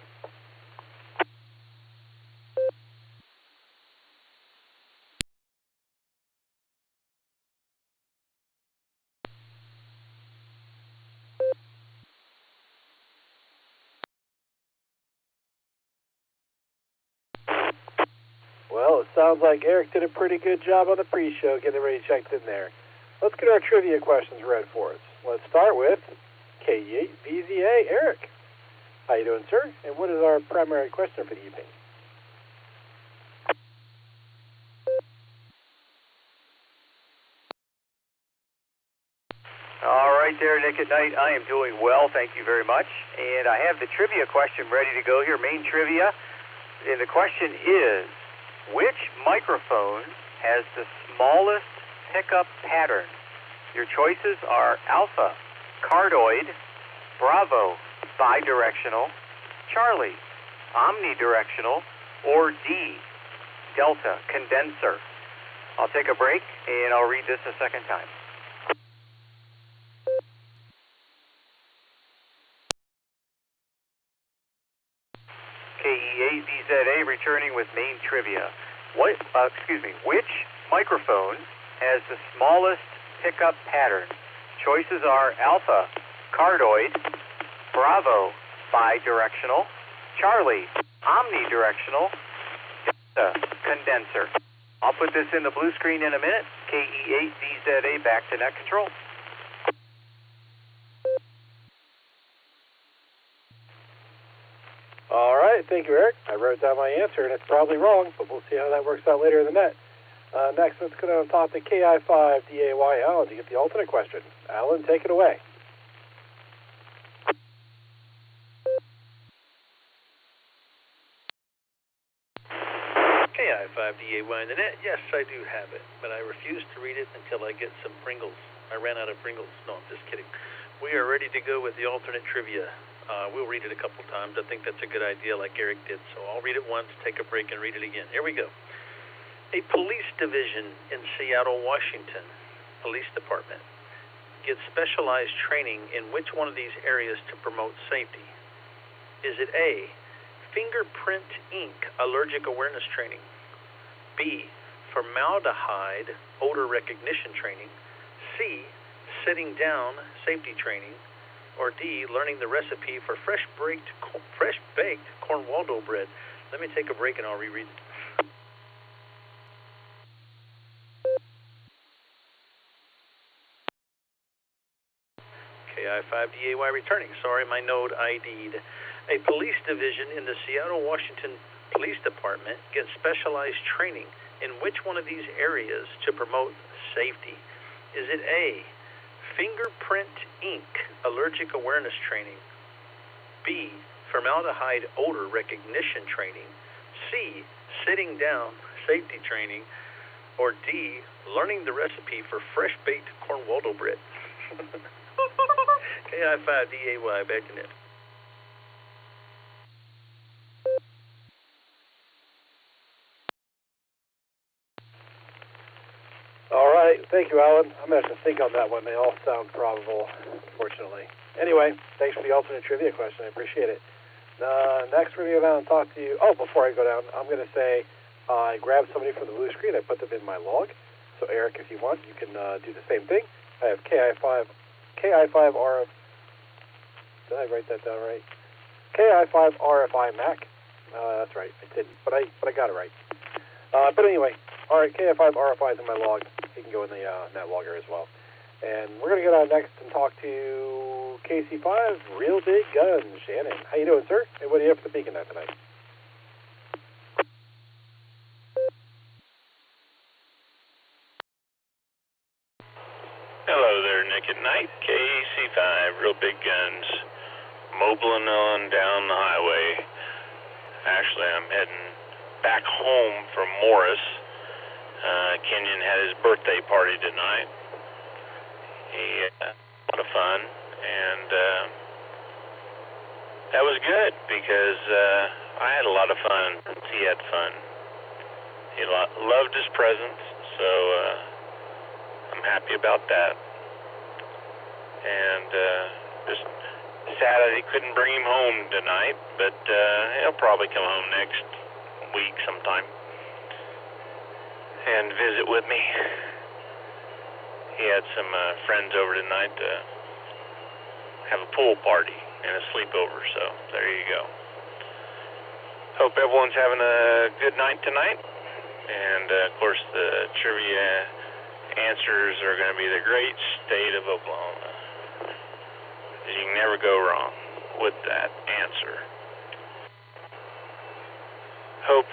Well, it sounds like Eric did a pretty good job on the pre-show getting everybody checked in there. Let's get our trivia questions read for us. Let's start with K8VZA, Eric. How you doing, sir? And what is our primary question for the evening? All right there, Nick at Night. I am doing well, thank you very much. And I have the trivia question ready to go here, main trivia. And the question is, which microphone has the smallest pickup pattern? Your choices are Alpha, Cardioid, Bravo, Bidirectional, Charlie, Omnidirectional, or D, Delta, Condenser. I'll take a break, and I'll read this a second time. KE8VZA returning with main trivia. Which microphone has the smallest pickup pattern? Choices are Alpha, Cardioid, Bravo, Bidirectional, Charlie, Omnidirectional, Delta, Condenser. I'll put this in the blue screen in a minute. KE8VZA back to net control. All right, thank you, Eric. I wrote down my answer, and it's probably wrong, but we'll see how that works out later in the net. Next, let's go down and talk to KI5DAY Alan to get the alternate question. Alan, take it away. KI5DAY in the net. Yes, I do have it, but I refuse to read it until I get some Pringles. I ran out of Pringles. No, I'm just kidding. We are ready to go with the alternate trivia. We'll read it a couple times. I think that's a good idea, like Eric did. So I'll read it once, take a break, and read it again. Here we go. A police division in Seattle, Washington, police department, gets specialized training in which one of these areas to promote safety? Is it A, fingerprint ink allergic awareness training, B, formaldehyde odor recognition training, C, sitting down safety training, or D, learning the recipe for fresh-baked corn Waldo bread? Let me take a break and I'll reread it. KI5DAY returning. Sorry, my node ID'd. A police division in the Seattle, Washington Police Department gets specialized training in which one of these areas to promote safety? Is it A, fingerprint ink allergic awareness training, B, formaldehyde odor recognition training, C, sitting down safety training, or D, learning the recipe for fresh-baked corn Waldo bread? KI5DAY, back to net. All right, thank you, Alan. I'm going to have to think on that one. They all sound probable, unfortunately. Anyway, thanks for the alternate trivia question. I appreciate it. Next, we're going to go down and talk to you. Oh, before I go down, I'm going to say I grabbed somebody from the blue screen. I put them in my log. So, Eric, if you want, you can do the same thing. I have KI5RF. Did I write that down right? KI5RFI Mac. That's right. I didn't, but I got it right. But anyway, all right, KI5RFI is in my log. You can go in the net logger as well. And we're going to go down next and talk to KC5, Real Big Guns. Shannon, how you doing, sir? And what do you have for the BeaconNet tonight? tonight. KC5, real big guns, mobiling on down the highway. Actually, I'm heading back home from Morris. Kenyon had his birthday party tonight. He had a lot of fun, and that was good because I had a lot of fun. He had fun. He loved his presents, so I'm happy about that. And just sad that he couldn't bring him home tonight, but he'll probably come home next week sometime and visit with me. He had some friends over tonight to have a pool party and a sleepover, so there you go. Hope everyone's having a good night tonight. And, of course, the trivia answers are going to be the great state of Oklahoma. You can never go wrong with that answer. Hope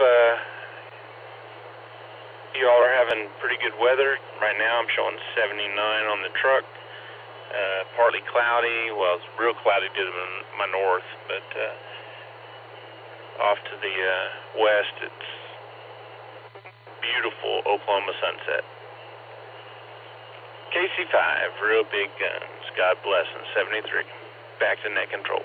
you all are having pretty good weather. Right now I'm showing 79 on the truck. Partly cloudy. Well, it's real cloudy to my north, but off to the west it's beautiful Oklahoma sunset. KC5, real big guns. God bless. And 73. Back to net control.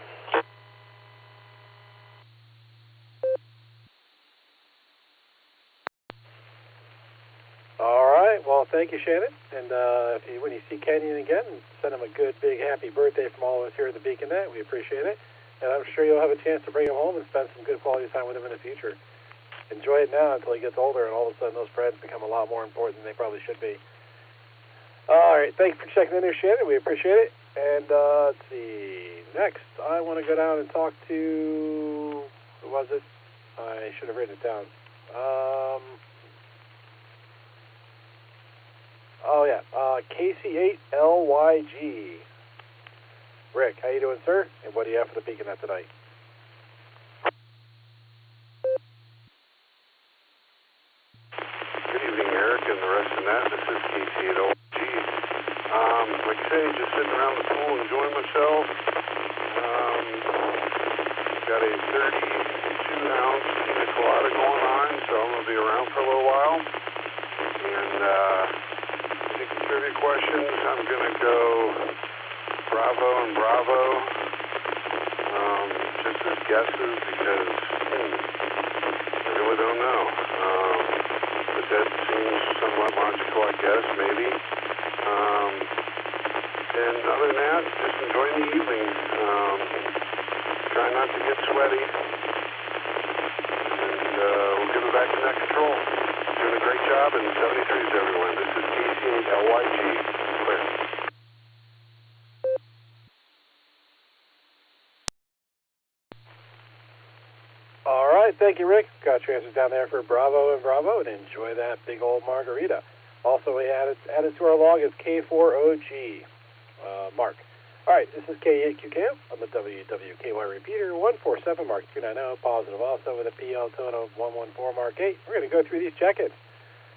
All right. Well, thank you, Shannon. And when you see Kenyon again, send him a good, big, happy birthday from all of us here at the Beacon Net. We appreciate it. And I'm sure you'll have a chance to bring him home and spend some good quality time with him in the future. Enjoy it now until he gets older, and all of a sudden those friends become a lot more important than they probably should be. All right, thanks for checking in there, Shannon. We appreciate it. And let's see. Next, I want to go down and talk to, who was it? I should have written it down. KC8LYG. Rick, how you doing, sir? And what do you have for the Beacon Net tonight? Good evening, Eric, and the rest of that. This is KC8LYG. Like I say, just sitting around the pool enjoying myself. Got a 32-ounce pina colada going on, so I'm going to be around for a little while. And taking trivia questions, I'm going to go Bravo and Bravo, just as guesses because I really don't know. But that seems somewhat logical, I guess, maybe. And other than that, just enjoying the evening. Try not to get sweaty. And we'll give it back to net control. Doing a great job, and 73s, everyone. This is KC8LYG. Clear. All right, thank you, Rick. Got your answers down there for Bravo and Bravo, and enjoy that big old margarita. Also, we added to our log is K4OG, Mark. All right, this is K8QKM on the WWKY repeater, 147 Mark 290, positive also with a PL tone of 114 Mark 8. We're going to go through these check-ins.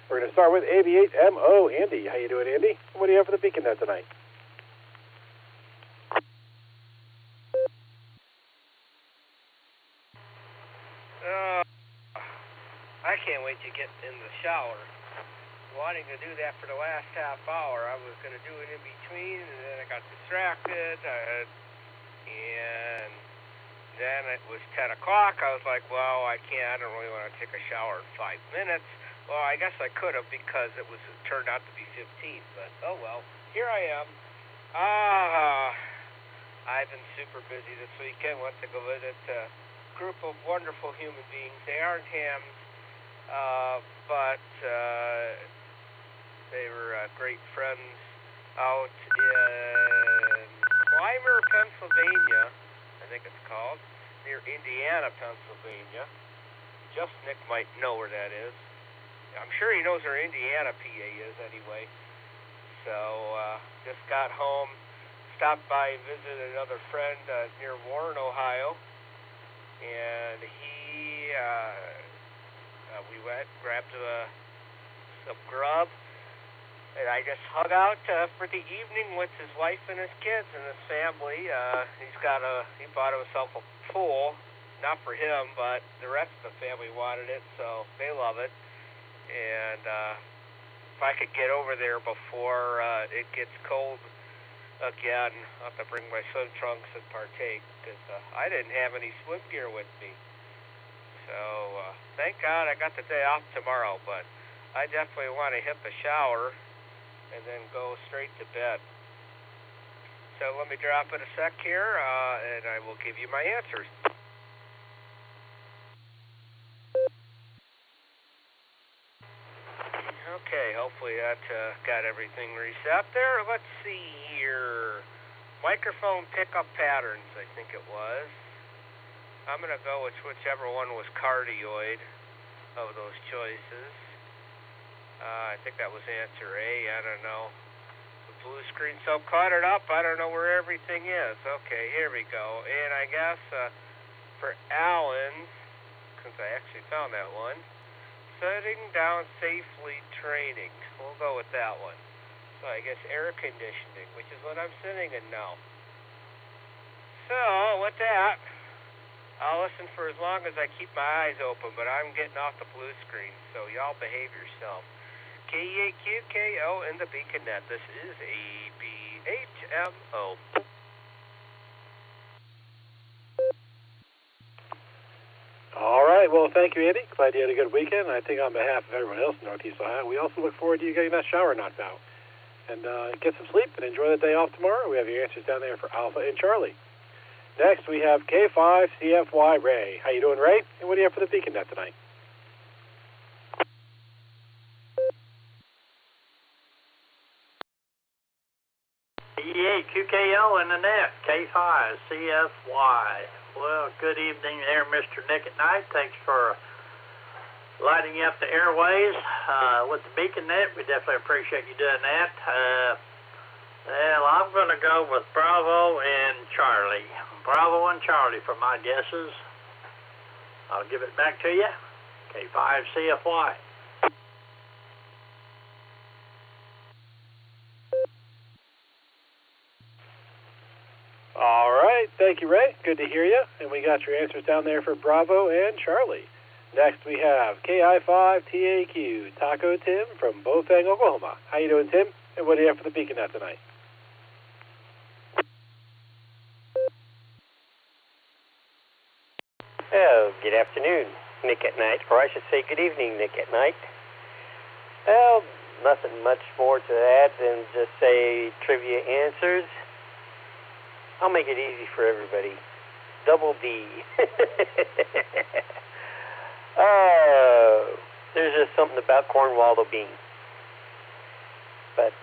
We're going to start with AB8MO, Andy. How you doing, Andy? What do you have for the Beacon Net tonight? I can't wait to get in the shower. Wanting to do that for the last half hour. I was going to do it in between, and then I got distracted, and then it was 10 o'clock. I was like, well, I don't really want to take a shower in 5 minutes. Well, I guess I could have because it turned out to be 15, but oh well. Here I am. I've been super busy this weekend. Went to go visit a group of wonderful human beings. They aren't hams, but they were great friends out in Clymer, Pennsylvania, I think it's called, near Indiana, Pennsylvania. Just Nick might know where that is. I'm sure he knows where Indiana, PA is anyway. So just got home, stopped by, visited another friend near Warren, Ohio, and we went, grabbed some grub. And I just hung out for the evening with his wife and his kids and his family. He bought himself a pool, not for him, but the rest of the family wanted it, so they love it. And if I could get over there before it gets cold again, I'll have to bring my swim trunks and partake, because I didn't have any swim gear with me. So thank God I got the day off tomorrow, but I definitely want to hit the shower and then go straight to bed. So let me drop it a sec here, and I will give you my answers. Okay, hopefully that got everything reset there. Let's see here. Microphone pickup patterns, I think it was. I'm going to go with whichever one was cardioid of those choices. I think that was answer A. I don't know. The blue screen so cluttered up, I don't know where everything is. Okay, here we go. And I guess for Allen's, since I actually found that one, setting down safely training. We'll go with that one. So I guess air conditioning, which is what I'm sitting in now. So with that, I'll listen for as long as I keep my eyes open, but I'm getting off the blue screen, so y'all behave yourself. KEAQKO in the Beacon Net. This is ABHMO. All right. Well, thank you, Andy. Glad you had a good weekend. I think on behalf of everyone else in Northeast Ohio, we also look forward to you getting that shower knocked out. And get some sleep and enjoy the day off tomorrow. We have your answers down there for Alpha and Charlie. Next, we have K5CFY Ray. How you doing, Ray? And what do you have for the Beacon Net tonight? QKO in the net, K5CFY. Well, good evening there, Mr. Nick at Night. Thanks for lighting up the airways with the Beacon Net. We definitely appreciate you doing that. Well, I'm going to go with Bravo and Charlie. Bravo and Charlie for my guesses. I'll give it back to you. K5CFY. All right. Thank you, Ray. Good to hear you. And we got your answers down there for Bravo and Charlie. Next, we have KI5TAQ, Taco Tim from Bofang, Oklahoma. How you doing, Tim? And what do you have for the Beacon Net tonight? Oh, good afternoon, Nick at Night, or I should say good evening, Nick at Night. Well, nothing much more to add than just say trivia answers. I'll make it easy for everybody. Double D. There's just something about Cornwaldo beans. But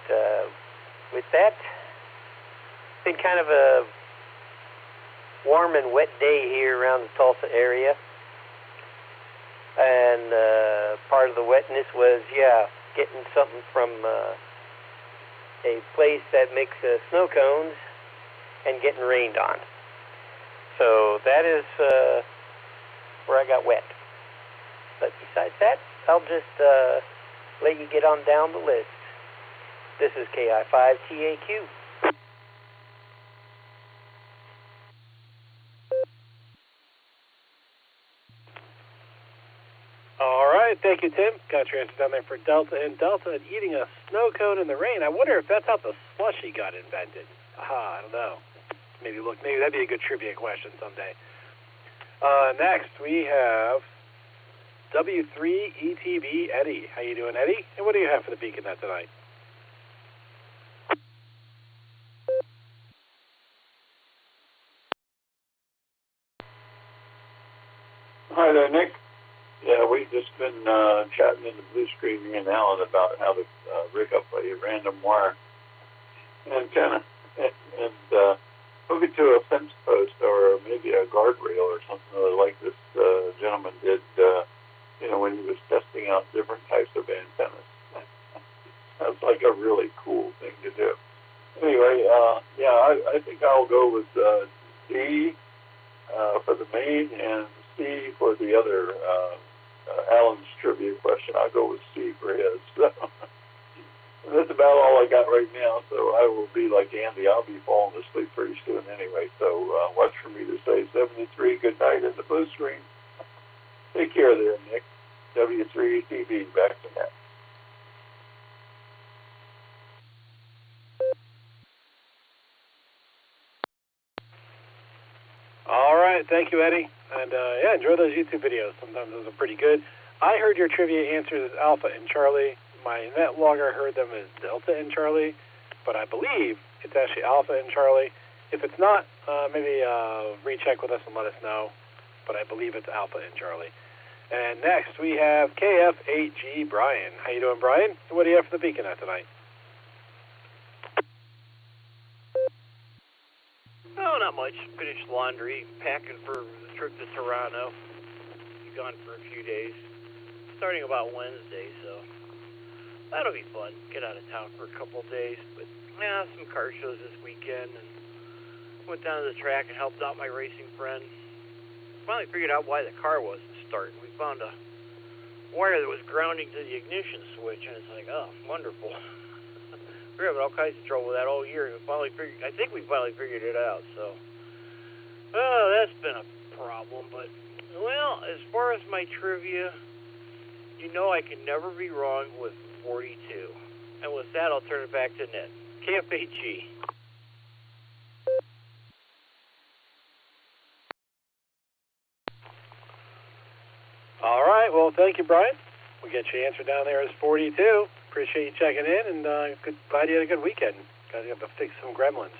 with that, it's been kind of a warm and wet day here around the Tulsa area. And part of the wetness was, getting something from a place that makes snow cones and getting rained on. So that is where I got wet. But besides that, I'll just let you get on down the list. This is KI5TAQ. All right, thank you, Tim. Got your answer down there for Delta and Delta and eating a snow cone in the rain. I wonder if that's how the slushy got invented. I don't know. Maybe that'd be a good trivia question someday. Next, we have W3ETB Eddie. How you doing, Eddie? And what do you have for the Beacon Net tonight? Hi there, Nick. Yeah, we've just been chatting in the blue screen, me and Alan, about how to rig up a random wire antenna and hook it to a fence post or maybe a guardrail or something like this gentleman did, when he was testing out different types of antennas. That's like a really cool thing to do. Anyway, I think I'll go with D for the main and C for the other. Alan's trivia question, I'll go with C for his. That's about all I got right now, so I will be like Andy. I'll be falling asleep pretty soon anyway, so watch for me to say 73, good night in the blue screen. Take care there, Nick. W3TV, back to that. All right, thank you, Eddie. And yeah, enjoy those YouTube videos. Sometimes those are pretty good. I heard your trivia answers as Alpha and Charlie. My net logger heard them as Delta and Charlie, but I believe it's actually Alpha and Charlie. If it's not, maybe recheck with us and let us know, but I believe it's Alpha and Charlie. And next we have KF8G Brian. How you doing, Brian? What do you have for the Beacon at tonight? Oh, not much. Finished laundry, packing for the trip to Toronto. Be gone for a few days, starting about Wednesday, so that'll be fun. Get out of town for a couple of days, but yeah, some car shows this weekend, and went down to the track and helped out my racing friend. Finally figured out why the car wasn't starting. We found a wire that was grounding to the ignition switch, and it's like, oh, wonderful. We're having all kinds of trouble with that all year, and I think we finally figured it out, so. Oh, that's been a problem, but, well, as far as my trivia, you know I can never be wrong with 42. And with that, I'll turn it back to Ned. KF8G. All right, well, thank you, Brian. We get your answer down there as 42. Appreciate you checking in, and glad you had a good weekend. Glad you have to fix some gremlins.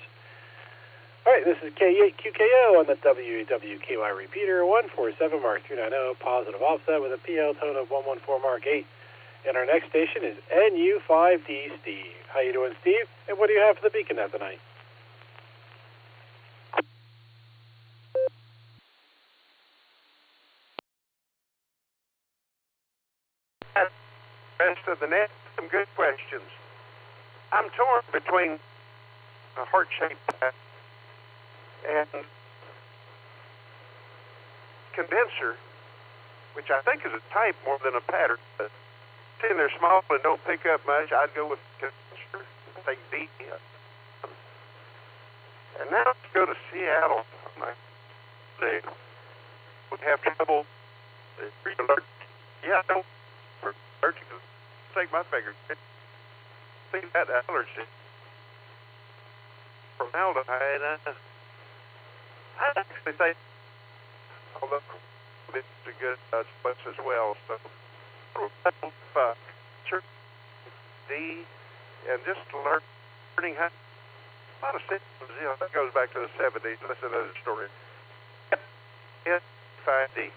All right, this is K8QKO on the WWKY repeater, 147 Mark 390, positive offset with a PL tone of 114 Mark 8. And our next station is NU5D Steve. How you doing, Steve? And what do you have for the Beacon at tonight? Rest of the net, some good questions. I'm torn between a heart-shaped and condenser, which I think is a type more than a pattern. But seeing they're small and don't pick up much, I'd go with condenser. I think D. And now let's go to Seattle. They would have trouble. Yeah, don't allergic. Take my finger. See that allergy. Formaldehyde. I actually think, although it's a good place as well. So, D, and just learning how. A lot of systems, you know, that goes back to the 70s. That's another story. Yeah, 5D.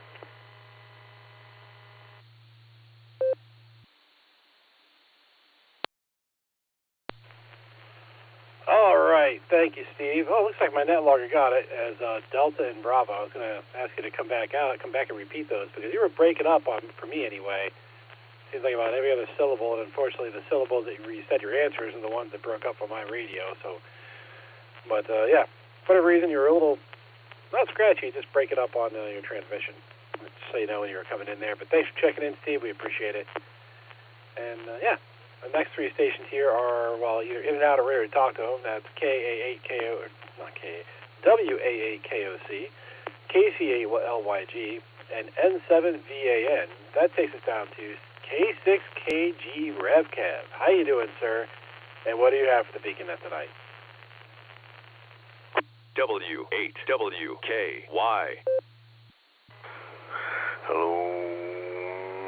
All right, thank you, Steve. Oh, looks like my net logger got it as Delta and Bravo. I was going to ask you to come back and repeat those because you were breaking up for me anyway. Seems like about every other syllable, and unfortunately the syllables that you said your answers are the ones that broke up on my radio. So, but yeah, for whatever reason you were a little not scratchy, just break it up on your transmission. Just so you know when you were coming in there. But thanks for checking in, Steve. We appreciate it. And yeah. The next three stations here are, well, either in and out or rare to talk to them. That's KA8KO, not KA, WA8KOC, KC8LYG, and N7VAN. That takes us down to K6KG RevCav. How you doing, sir? And what do you have for the Beacon net tonight? W8WKY. Hello,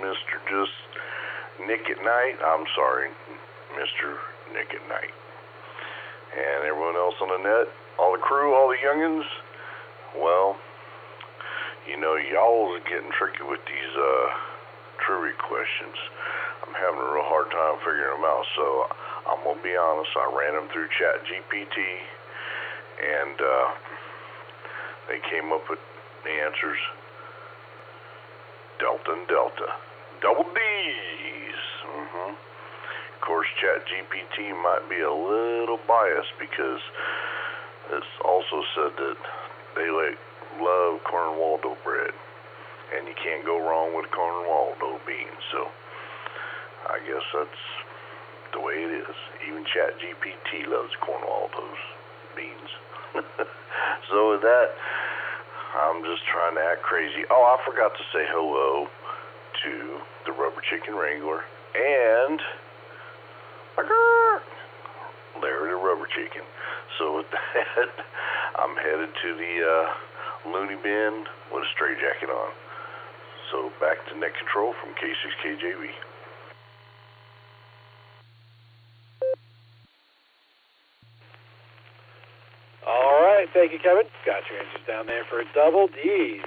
Mr. Just Nick at Night. I'm sorry, Mr. Nick at Night. And everyone else on the net, all the crew, all the youngins, well, you know, y'all are getting tricky with these trivia questions. I'm having a real hard time figuring them out, so I'm going to be honest. I ran them through ChatGPT, and they came up with the answers Delta and Delta. Double D's. Of course, ChatGPT might be a little biased because it's also said that they love corn and Waldo bread, and you can't go wrong with corn and Waldo beans. So I guess that's the way it is. Even ChatGPT loves Cornwall-those beans. So with that, I'm just trying to act crazy. Oh, I forgot to say hello to the Rubber Chicken Wrangler and Larry the Rubber Chicken. So with that, I'm headed to the loony bin with a straight jacket on. So back to net control from K6KJV. All right, thank you, Kevin. Got your answers down there for double D's.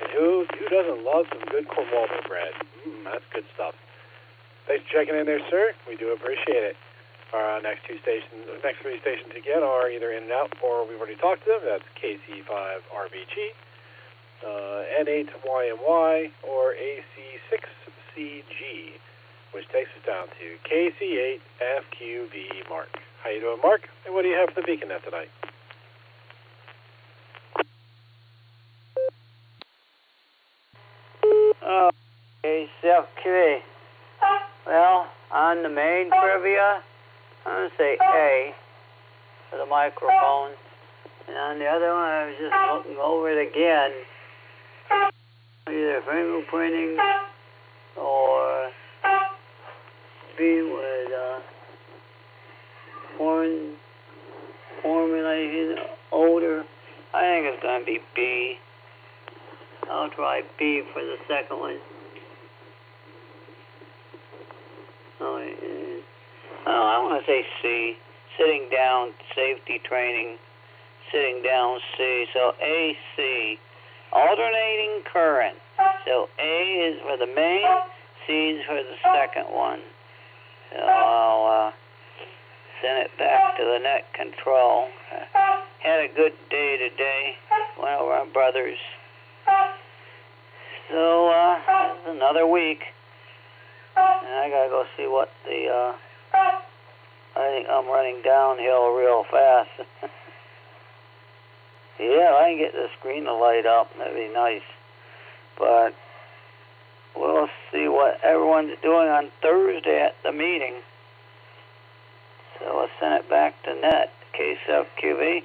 And who doesn't love some good Cornwaldo bread? That's good stuff. Thanks for checking in there, sir. We do appreciate it. Our next three stations again are either In and Out or we've already talked to them. That's KC5RBG, N8YMY, or AC6CG, which takes us down to KC8FQV Mark. How you doing, Mark? And what do you have for the beacon net tonight? KCFQV. Well, on the main trivia, I'm going to say A for the microphone. And on the other one, I was just looking over it again. Either fingerprinting or B with formulation odor. I think it's going to be B. I'll try B for the second one. I want to say C. Sitting down, safety training. Sitting down, C. So AC. Alternating current. So A is for the main, C is for the second one. So I'll send it back to the net control. Had a good day today. Went over on Brothers. So it's another week. And I gotta go see what the I think I'm running downhill real fast. Yeah, I can get the screen to light up. That'd be nice. But we'll see what everyone's doing on Thursday at the meeting. So I'll send it back to net, KSFQV.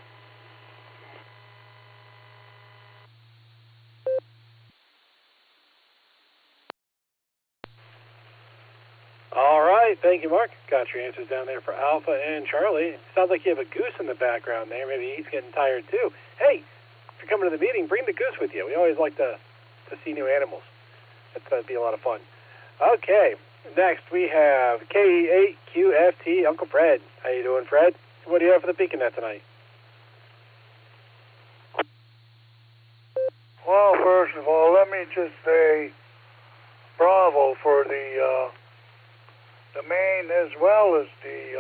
All right, thank you, Mark. Got your answers down there for Alpha and Charlie. Sounds like you have a goose in the background there. Maybe he's getting tired too. Hey, if you're coming to the meeting, bring the goose with you. We always like to see new animals. That'd be a lot of fun. Okay, next we have K8QFT, Uncle Fred. How you doing, Fred? What do you have for the beacon net tonight? Well, first of all, let me just say bravo for the main as well as the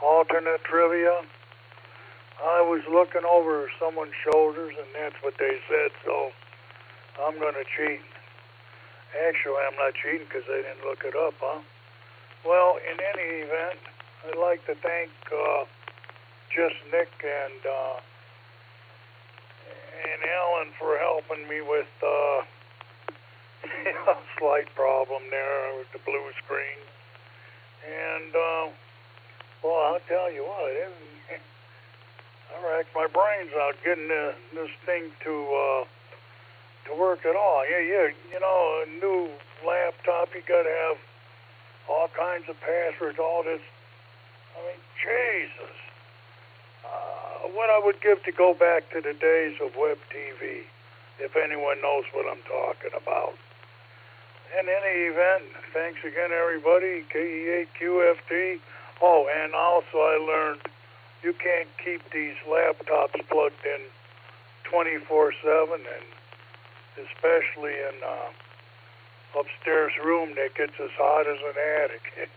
alternate trivia. I was looking over someone's shoulders, and that's what they said, so I'm going to cheat. Actually, I'm not cheating because I didn't look it up, huh? Well, in any event, I'd like to thank just Nick and Alan for helping me with a slight problem there with the blue screen. And, well, I'll tell you what, I racked my brains out getting this thing to work at all. Yeah, you know, a new laptop, you got to have all kinds of passwords, all this. I mean, Jesus. What I would give to go back to the days of web TV, if anyone knows what I'm talking about. In any event, thanks again, everybody. KE8QFT. Oh, and also I learned you can't keep these laptops plugged in 24/7, and especially in upstairs room that gets as hot as an attic.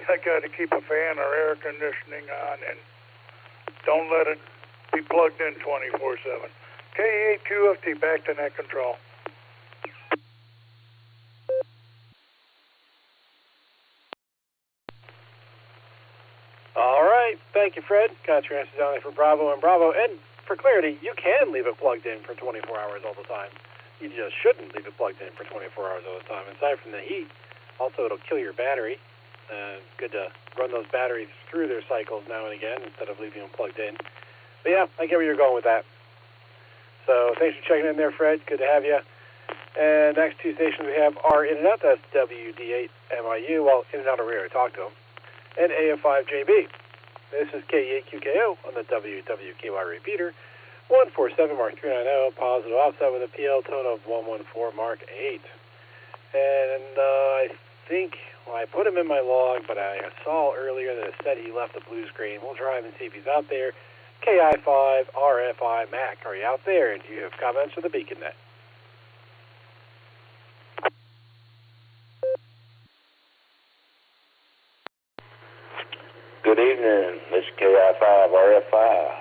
I got to keep a fan or air conditioning on, and don't let it be plugged in 24/7. KE8QFT, back to net control. All right, thank you, Fred. Got your answers down there for Bravo and Bravo. And for clarity, you can leave it plugged in for 24 hours all the time. You just shouldn't leave it plugged in for 24 hours all the time. Aside from the heat, also it'll kill your battery. Good to run those batteries through their cycles now and again instead of leaving them plugged in. But yeah, I get where you're going with that. So thanks for checking in there, Fred. Good to have you. And next two stations we have are In and Out. That's WD8MIU. Well, In and Out are rare. Talk to them. And AF5JB. This is KE8QKO on the WWKY repeater. 147 Mark 390. Positive offset with a PL tone of 114 Mark 8. And I think, well, I put him in my log, but I saw earlier that it said he left the blue screen. We'll try him and see if he's out there. KI5 RFI Mac, are you out there? And do you have comments for the Beacon Net? Good evening, this is KI5 RFI.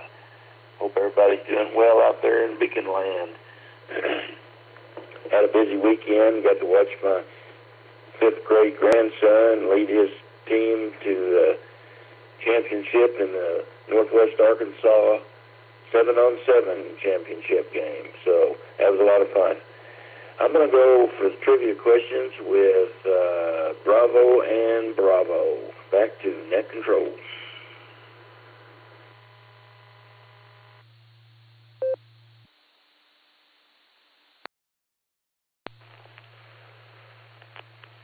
Hope everybody's doing well out there in Beacon Land. Had a busy weekend, got to watch my 5th grade grandson lead his team to the championship in the Northwest Arkansas 7-on-7 championship game. So that was a lot of fun. I'm going to go for the trivia questions with Bravo and Bravo. Back to net controls.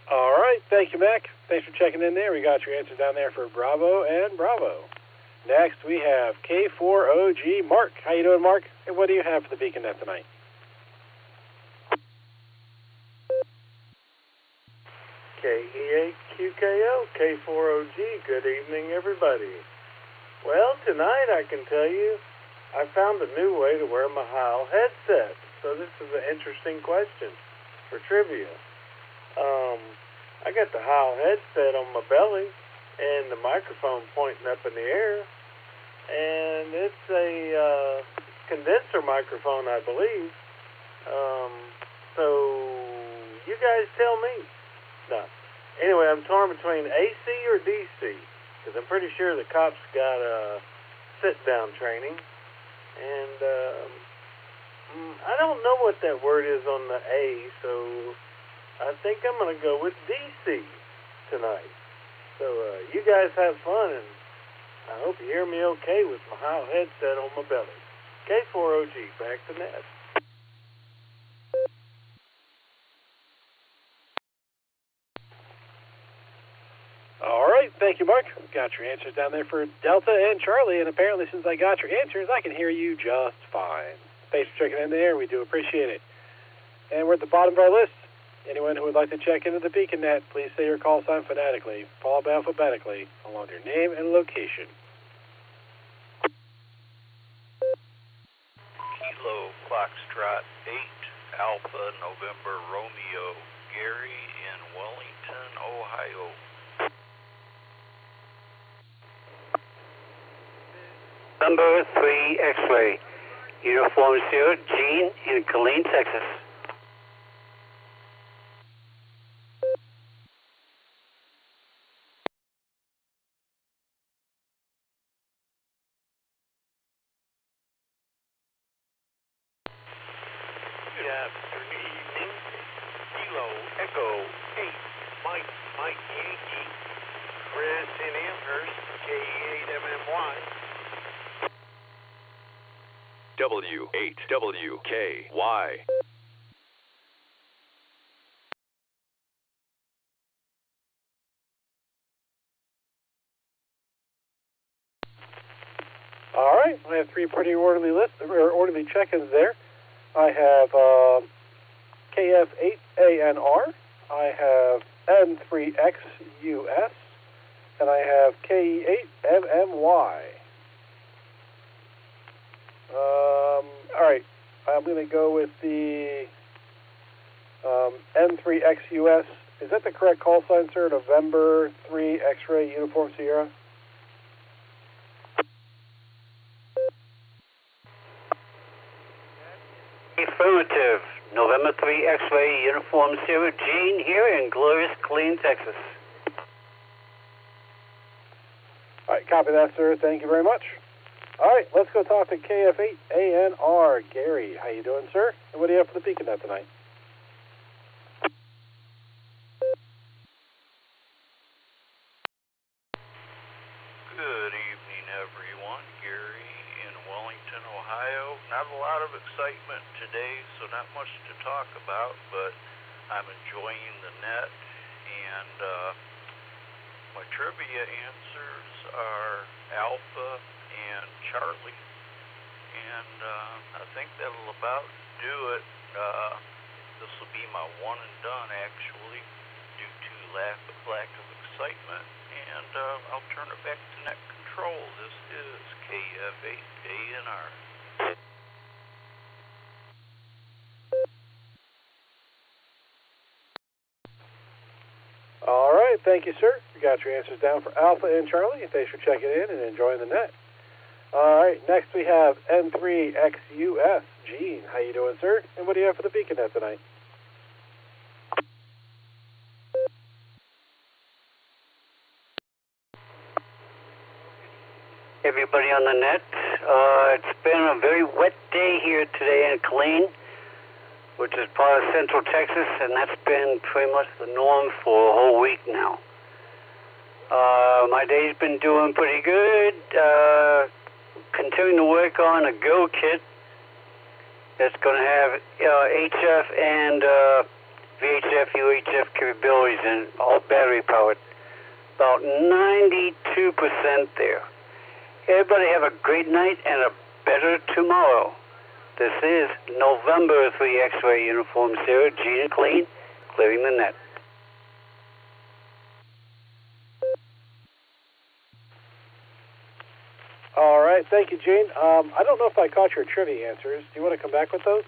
All right, thank you, Mac. Thanks for checking in there. We got your answers down there for Bravo and Bravo. Next, we have K4OG Mark. How you doing, Mark? And what do you have for the Beacon Net tonight? KE8QKO, K4OG. Good evening, everybody. Well, tonight I can tell you I found a new way to wear my Heil headset. So this is an interesting question for trivia. I got the Heil headset on my belly and the microphone pointing up in the air. And it's a condenser microphone, I believe. So you guys tell me. No. Anyway, I'm torn between AC or DC because I'm pretty sure the cops got sit-down training. And I don't know what that word is on the A, so I think I'm going to go with DC tonight. So you guys have fun, and I hope you hear me okay with my Heil headset on my belly. K4OG, back to net. All right, thank you, Mark. Got your answers down there for Delta and Charlie, and apparently since I got your answers, I can hear you just fine. Thanks for checking in there. We do appreciate it. And we're at the bottom of our list. Anyone who would like to check into the Beacon Net, please say your call sign phonetically, followed by alphabetically, along with your name and location. Kilo Foxtrot 8, Alpha November Romeo, Gary in Wellington, Ohio. Number 3 X-Ray, Uniform Zero, Gene in Killeen, Texas. Good evening. Kilo Echo 8, Mike Yankee, Chris in Amherst, K8MMY. W8WKY. All right, I have three pretty orderly lists, or orderly check-ins there. I have KF8ANR, I have N3XUS, and I have KE8MMY. All right, I'm going to go with the N3XUS. Is that the correct call sign, sir? November 3 X-Ray Uniform Sierra? Affirmative. November 3 X-Ray Uniform Sierra, Gene here in glorious Killeen, Texas. All right, copy that, sir. Thank you very much. All right, let's go talk to KF8ANR. Gary, how you doing, sir? And what do you have for the Beacon Net tonight? not a lot of excitement today, so not much to talk about, but I'm enjoying the net, and my trivia answers are Alpha and Charlie, and I think that'll about do it. This will be my one and done, actually, due to lack of excitement, and I'll turn it back to net control. This is KF8ANR. All right, thank you, sir. We got your answers down for Alpha and Charlie. Thanks for checking in and enjoying the net. All right, next we have N3XUS. Gene, how you doing, sir? And what do you have for the beacon net tonight? Everybody on the net, it's been a very wet day here today in Echolink, which is part of Central Texas, and that's been pretty much the norm for a whole week now. My day's been doing pretty good. Continuing to work on a Go kit that's going to have HF and VHF, UHF capabilities and all battery powered. About 92% there. Everybody have a great night and a better tomorrow. This is November 3 X-Ray Uniform Sierra, Gene Clean, clearing the net. All right, thank you, Gene. I don't know if I caught your trivia answers. Do you want to come back with those?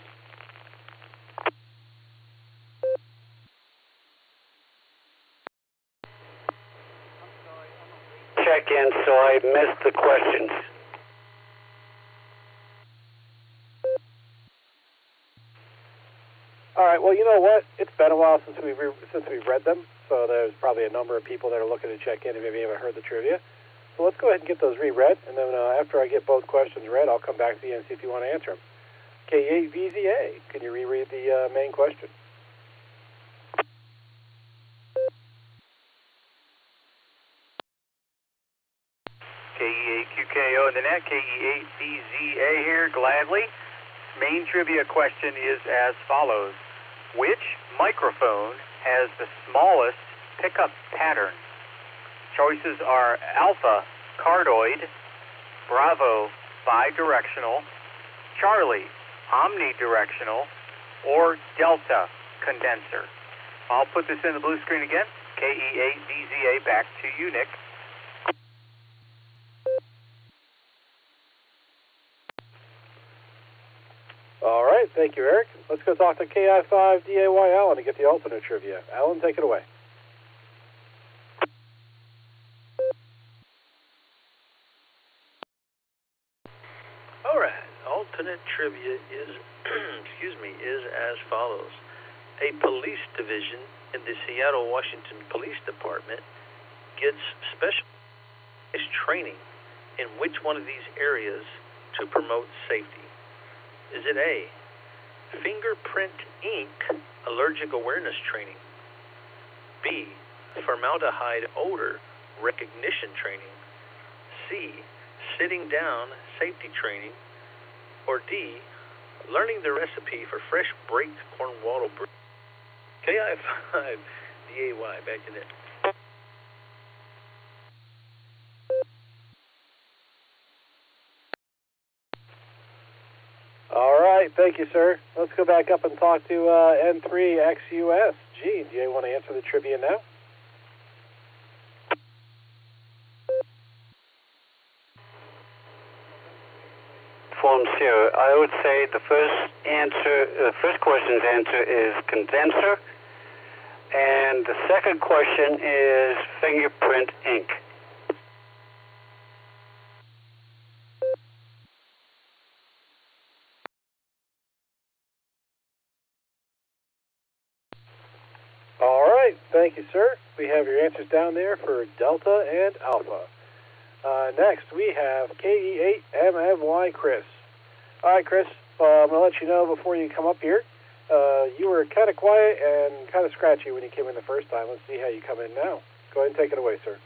Check in, so I missed the questions. All right, well, you know what? It's been a while since we've read them, so there's probably a number of people that are looking to check in and maybe haven't heard the trivia. So let's go ahead and get those reread, and then after I get both questions read, I'll come back to you and see if you want to answer them. K8VZA, can you reread the main question? KE8QKO in the net, KE8BZA here, gladly. Main trivia question is as follows. Which microphone has the smallest pickup pattern? Choices are Alpha, cardioid, Bravo, bidirectional, Charlie, omnidirectional, or Delta, condenser. I'll put this in the blue screen again. KE8VZA, back to you, Nick. All right, thank you, Eric. Let's go talk to KI5DAY Alan to get the alternate trivia. Alan, take it away. All right, alternate trivia is, is as follows. A police division in the Seattle, Washington Police Department gets specialized training in which one of these areas to promote safety? Is it A, fingerprint ink allergic awareness training, B, formaldehyde odor recognition training, C, sitting down safety training, or D, learning the recipe for fresh baked corn waddle bread? KI5DAY, back to that. All right, thank you, sir. Let's go back up and talk to N3XUS. Gene, do you want to answer the trivia now? Form Sierra, I would say the first question's answer is condenser, and the second question is fingerprint ink. All right, thank you, sir. We have your answers down there for Delta and Alpha. Next, we have KE8MMY Chris. All right, Chris, I'm going to let you know before you come up here. You were kind of quiet and kind of scratchy when you came in the first time. Let's see how you come in now. Go ahead and take it away, sir.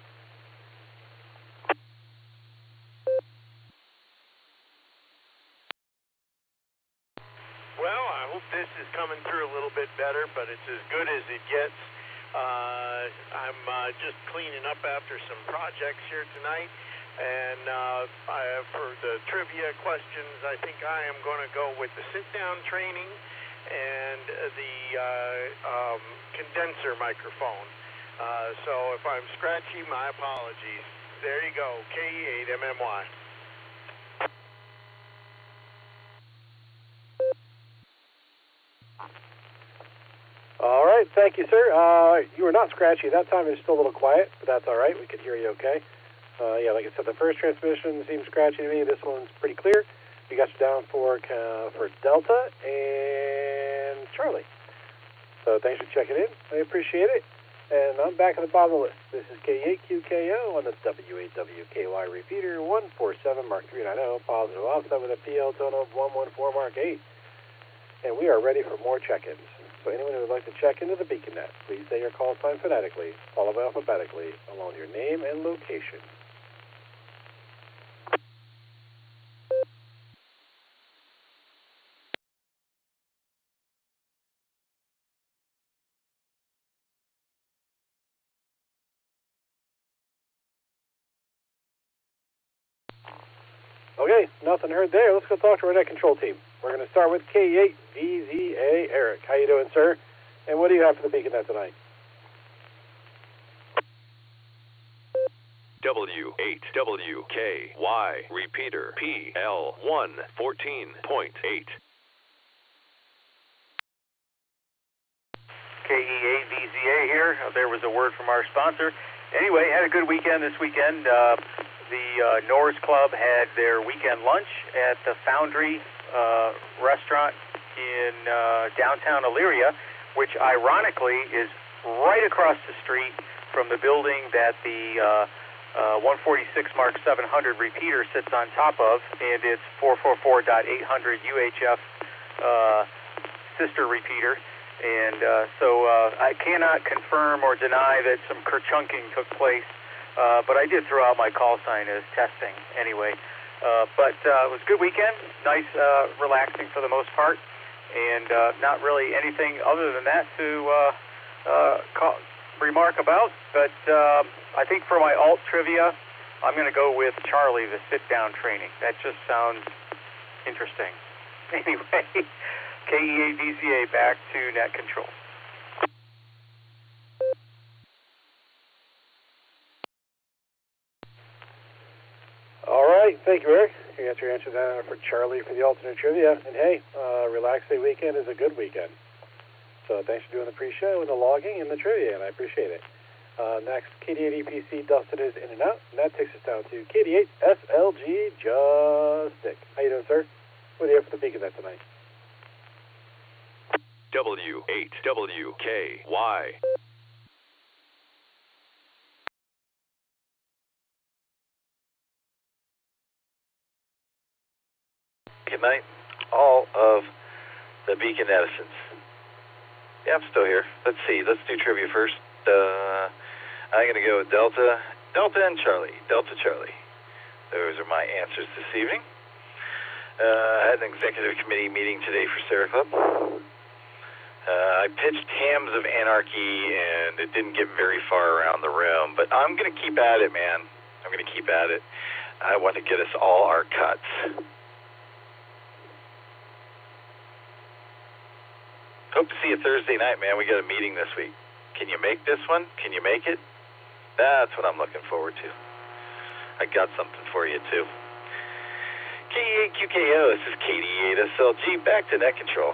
hope this is coming through a little bit better, but it's as good as it gets. I'm just cleaning up after some projects here tonight, and for the trivia questions, I think I am going to go with the sit-down training and the condenser microphone. So if I'm scratchy, my apologies. There you go, KE8MMY. All right, thank you, sir. You were not scratchy that time. It was still a little quiet, but that's all right. We could hear you okay. Yeah, like I said, the first transmission seemed scratchy to me. This one's pretty clear. We got you down for Delta and Charlie. So thanks for checking in. I appreciate it. And I'm back at the bottom of the list. This is K8QKO on the W8WKY repeater 147 Mark 390, positive offset with a PL tone of 114 Mark 8. And we are ready for more check-ins. So anyone who would like to check into the BeaconNet, please say your call sign phonetically, followed alphabetically, along with your name and location. Okay, nothing heard there. Let's go talk to our net control team. We're going to start with K8VZA Eric. How you doing, sir? And what do you have for the BeaconNet tonight? W8WKY repeater PL114.8. KE8VZA here. There was a word from our sponsor. Anyway, had a good weekend this weekend. The Norse Club had their weekend lunch at the Foundry restaurant in downtown Elyria, which ironically is right across the street from the building that the 146 Mark 700 repeater sits on top of, and it's 444.800 UHF sister repeater. And so I cannot confirm or deny that some kerchunking took place, but I did throw out my call sign as testing anyway. But it was a good weekend, nice, relaxing for the most part, and not really anything other than that to remark about. But I think for my alt trivia, I'm going to go with Charlie, the sit-down training. That just sounds interesting. Anyway, KE8VZA back to net control. All right, thank you, Eric. You got your answer down for Charlie for the alternate trivia. And hey, relaxing weekend is a good weekend. So thanks for doing the pre-show and the logging and the trivia, and I appreciate it. Next, KD8EPC Dustin is in and out, and that takes us down to KD8SLG Justic. How you doing, sir? What are you here for the BeaconNet tonight? W8WKY. Good night, all of the Beacon Edisons. Yeah, I'm still here. Let's see. Let's do trivia first. I'm going to go with Delta and Charlie. Delta, Charlie. Those are my answers this evening. I had an executive committee meeting today for Sarah Club. I pitched Hams of Anarchy, and it didn't get very far around the room. But I'm going to keep at it, man. I'm going to keep at it. I want to get us all our cuts. Hope to see you Thursday night, man. We got a meeting this week. Can you make this one? Can you make it? That's what I'm looking forward to. I got something for you, too. KE8QKO, this is KD8SLG, back to net control.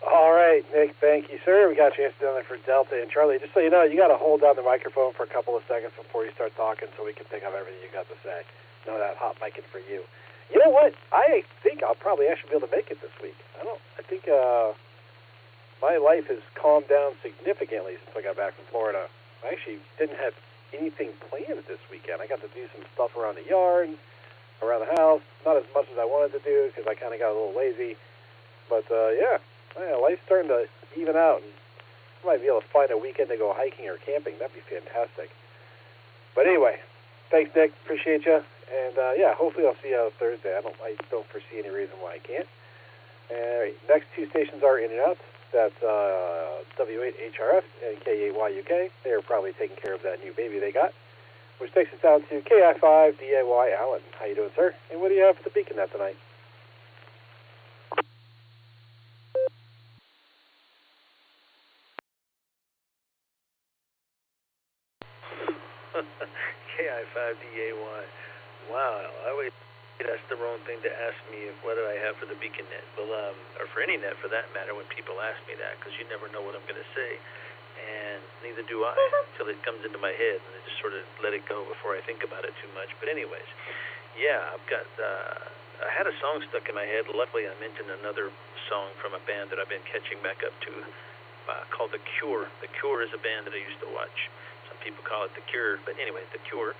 All right, Nick, thank you, sir. We got you down there for Delta and Charlie. Just so you know, you got to hold down the microphone for a couple of seconds before you start talking so we can pick up everything you got to say. No, that hot mic is for you. You know what? I think I'll probably actually be able to make it this week. I think my life has calmed down significantly since I got back from Florida. I actually didn't have anything planned this weekend. I got to do some stuff around the yard, around the house. Not as much as I wanted to do because I kind of got a little lazy. But, yeah, life's starting to even out. And I might be able to find a weekend to go hiking or camping. That'd be fantastic. But anyway, Thanks, Nick. Appreciate you. And yeah, hopefully I'll see you on Thursday. I don't foresee any reason why I can't. All right, next two stations are in and out. That's W8HRF and K8YUK. They are probably taking care of that new baby they got, which takes us down to KI5DAY Allen. How you doing, sir? And what do you have for the beacon net tonight? KI5DAY. Wow, I always that's the wrong thing to ask me. What do I have for the beacon net? Well, or for any net for that matter, when people ask me that, because you never know what I'm going to say, and neither do I until it comes into my head, and I just sort of let it go before I think about it too much. But anyways, yeah, I've got. I had a song stuck in my head. Luckily, I mentioned another song from a band that I've been catching back up to, called The Cure. The Cure is a band that I used to watch. Some people call it The Cure, but anyway, The Cure.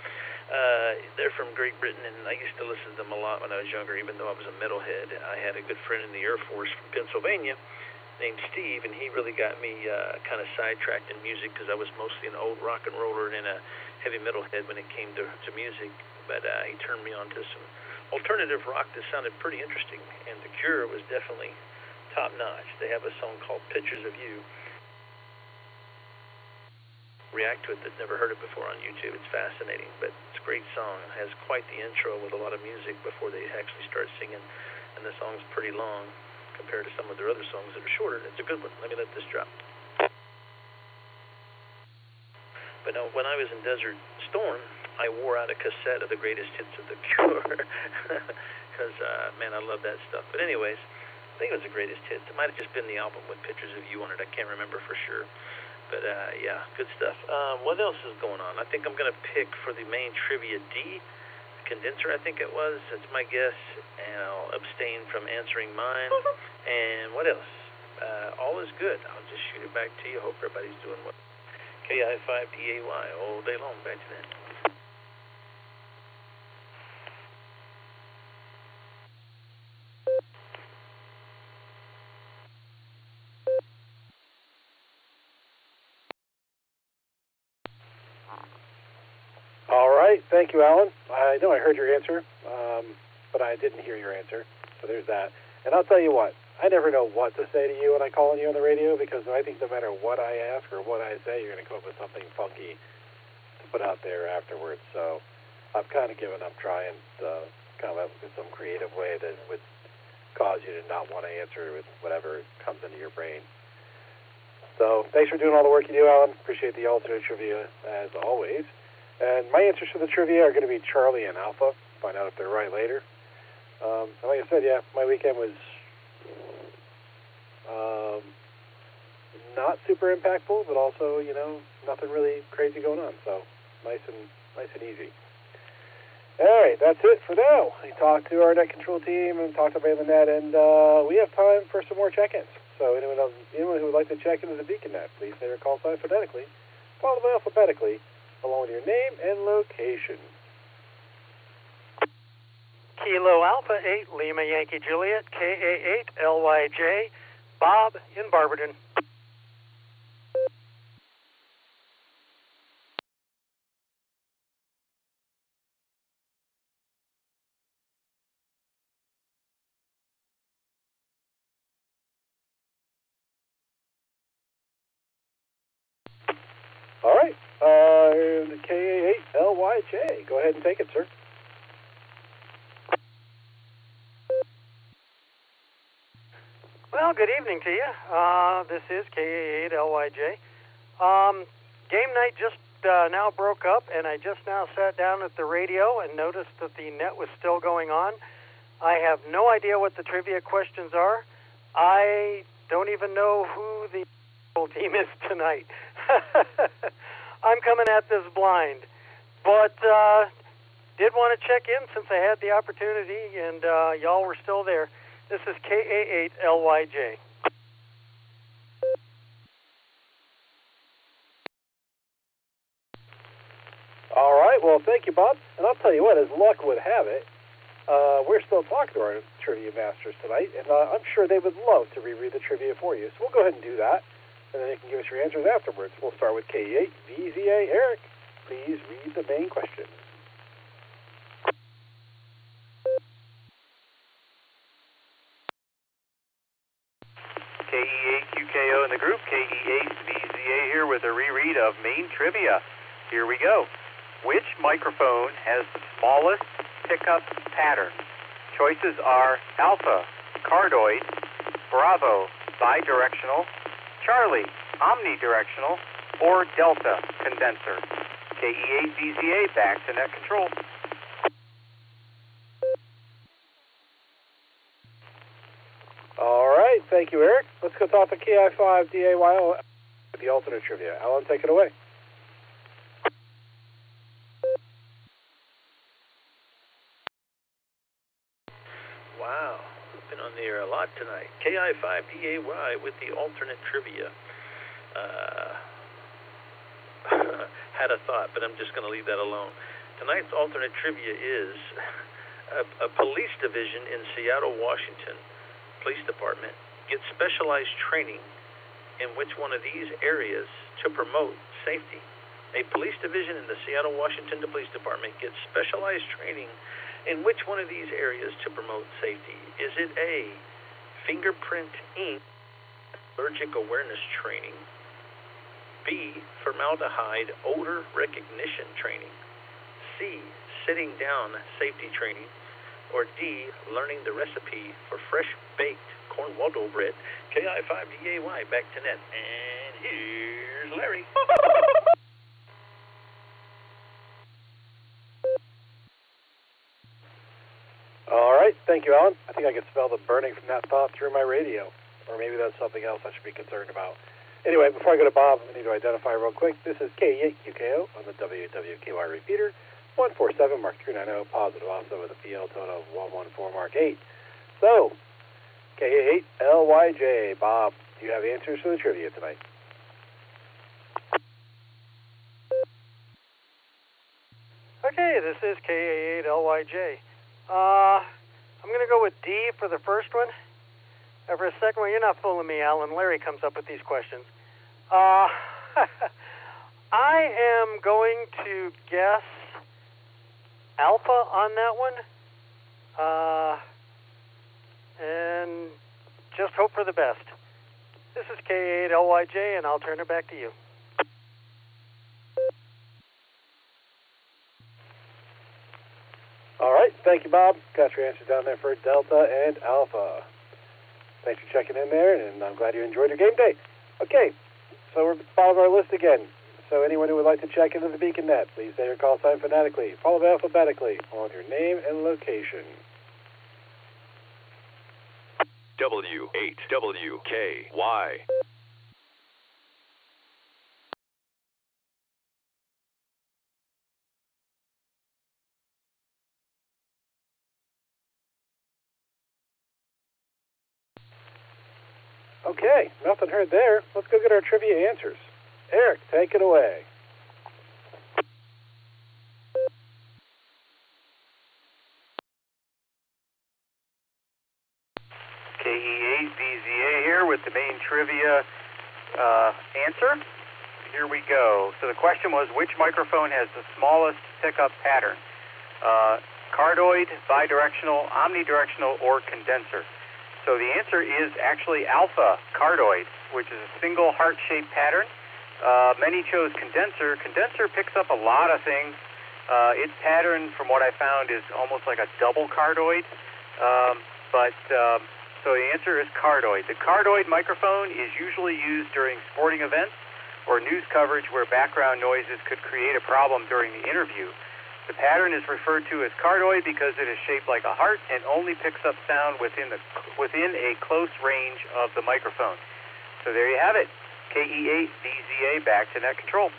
They're from Great Britain, and I used to listen to them a lot when I was younger, even though I was a metalhead. I had a good friend in the Air Force from Pennsylvania named Steve, and he really got me kind of sidetracked in music because I was mostly an old rock and roller and a heavy metalhead when it came to music. But he turned me on to some alternative rock that sounded pretty interesting, and The Cure was definitely top-notch. They have a song called Pictures of You. React to it that never heard it before on YouTube. It's fascinating, but it's a great song. It has quite the intro with a lot of music before they actually start singing, and the song's pretty long compared to some of their other songs that are shorter. It's a good one. Let me let this drop. But no, when I was in Desert Storm, I wore out a cassette of the greatest hits of The Cure because, man, I love that stuff. But anyways, I think it was the greatest hits. It might have just been the album with Pictures of You on it. I can't remember for sure. But, yeah, good stuff. What else is going on? I think I'm going to pick for the main trivia D, condenser, I think it was. That's my guess. And I'll abstain from answering mine. And what else? All is good. I'll just shoot it back to you. Hope everybody's doing well. KI5DAY all day long. Back to that. All right. Thank you, Alan. I know I heard your answer, but I didn't hear your answer. So there's that. And I'll tell you what. I never know what to say to you when I call on you on the radio because I think no matter what I ask or what I say, you're going to come up with something funky to put out there afterwards. So I've kind of given up trying to come up with some creative way that would cause you to not want to answer with whatever comes into your brain. So thanks for doing all the work you do, Alan. Appreciate the alternate trivia as always. And my answers to the trivia are going to be Charlie and Alpha. Find out if they're right later. And like I said, yeah, my weekend was not super impactful, but also, you know, nothing really crazy going on. So nice and easy. All right, that's it for now. I talked to our net control team and talked to the net, and we have time for some more check-ins. So anyone who would like to check into the beacon net, please say your call sign phonetically, followed by alphabetically, along with your name and location. Kilo Alpha 8, Lima Yankee Juliet, KA8, LYJ, Bob in Barberton. All right, the KA8LYJ. Go ahead and take it, sir. Well, good evening to you. This is KA8LYJ. Game night just now broke up, and I just now sat down at the radio and noticed that the net was still going on. I have no idea what the trivia questions are. I don't even know who the team is tonight. I'm coming at this blind, but did want to check in since I had the opportunity, and y'all were still there. This is KA8LYJ. All right, well, thank you, Bob. And I'll tell you what, as luck would have it, we're still talking to our trivia masters tonight, and I'm sure they would love to reread the trivia for you. So we'll go ahead and do that, and then you can give us your answers afterwards. We'll start with KA8VZA. Eric, please read the main question. Here we go. Which microphone has the smallest pickup pattern? Choices are Alpha, cardioid, Bravo, bidirectional, Charlie, omnidirectional, or Delta, condenser. KE8VZA, back to net control. All right, thank you, Eric. Let's go talk to KI5DAYL with the alternate trivia. Alan, take it away. Wow, been on the air a lot tonight. KI5DAY with the alternate trivia. Had a thought, but I'm just going to leave that alone. Tonight's alternate trivia is a police division in Seattle, Washington, police department, gets specialized training in which one of these areas to promote safety. A police division in the Seattle, Washington Police Department gets specialized training in which one of these areas to promote safety? Is it A, fingerprint ink, allergic awareness training, B, formaldehyde odor recognition training, C, sitting down safety training, or D, learning the recipe for fresh-baked cornwaldo bread? KI5DAY, back to net. And here's Larry. All right, thank you, Alan. I think I can smell the burning from that thought through my radio. Or maybe that's something else I should be concerned about. Anyway, before I go to Bob, I need to identify real quick. This is K8QKO on the WWKY repeater. 147 Mark 390, positive also with a PL total of 114 Mark 8. So, K8LYJ, Bob, do you have answers for the trivia tonight? Okay, this is K8LYJ. I'm going to go with D for the first one. And for the second one, you're not fooling me, Alan. Larry comes up with these questions. I am going to guess Alpha on that one. And just hope for the best. This is K8LYJ, and I'll turn it back to you. All right, thank you, Bob. Got your answers down there for Delta and Alpha. Thanks for checking in there, and I'm glad you enjoyed your game day. Okay, so we're at the bottom of our list again. So anyone who would like to check into the Beacon Net, please say your call sign phonetically, followed by alphabetically, along with your name and location. W8WKY. Okay, nothing heard there. Let's go get our trivia answers. Eric, take it away. KE8VZA here with the main trivia answer. Here we go. So the question was, which microphone has the smallest pickup pattern? Cardioid, bidirectional, omnidirectional, or condenser? So the answer is actually Alpha, cardioid, which is a single heart-shaped pattern. Many chose condenser. Condenser picks up a lot of things. Its pattern, from what I found, is almost like a double cardioid. So the answer is cardioid. The cardioid microphone is usually used during sporting events or news coverage where background noises could create a problem during the interview. The pattern is referred to as cardioid because it is shaped like a heart and only picks up sound within a close range of the microphone. So there you have it. KE8VZA, back to net control.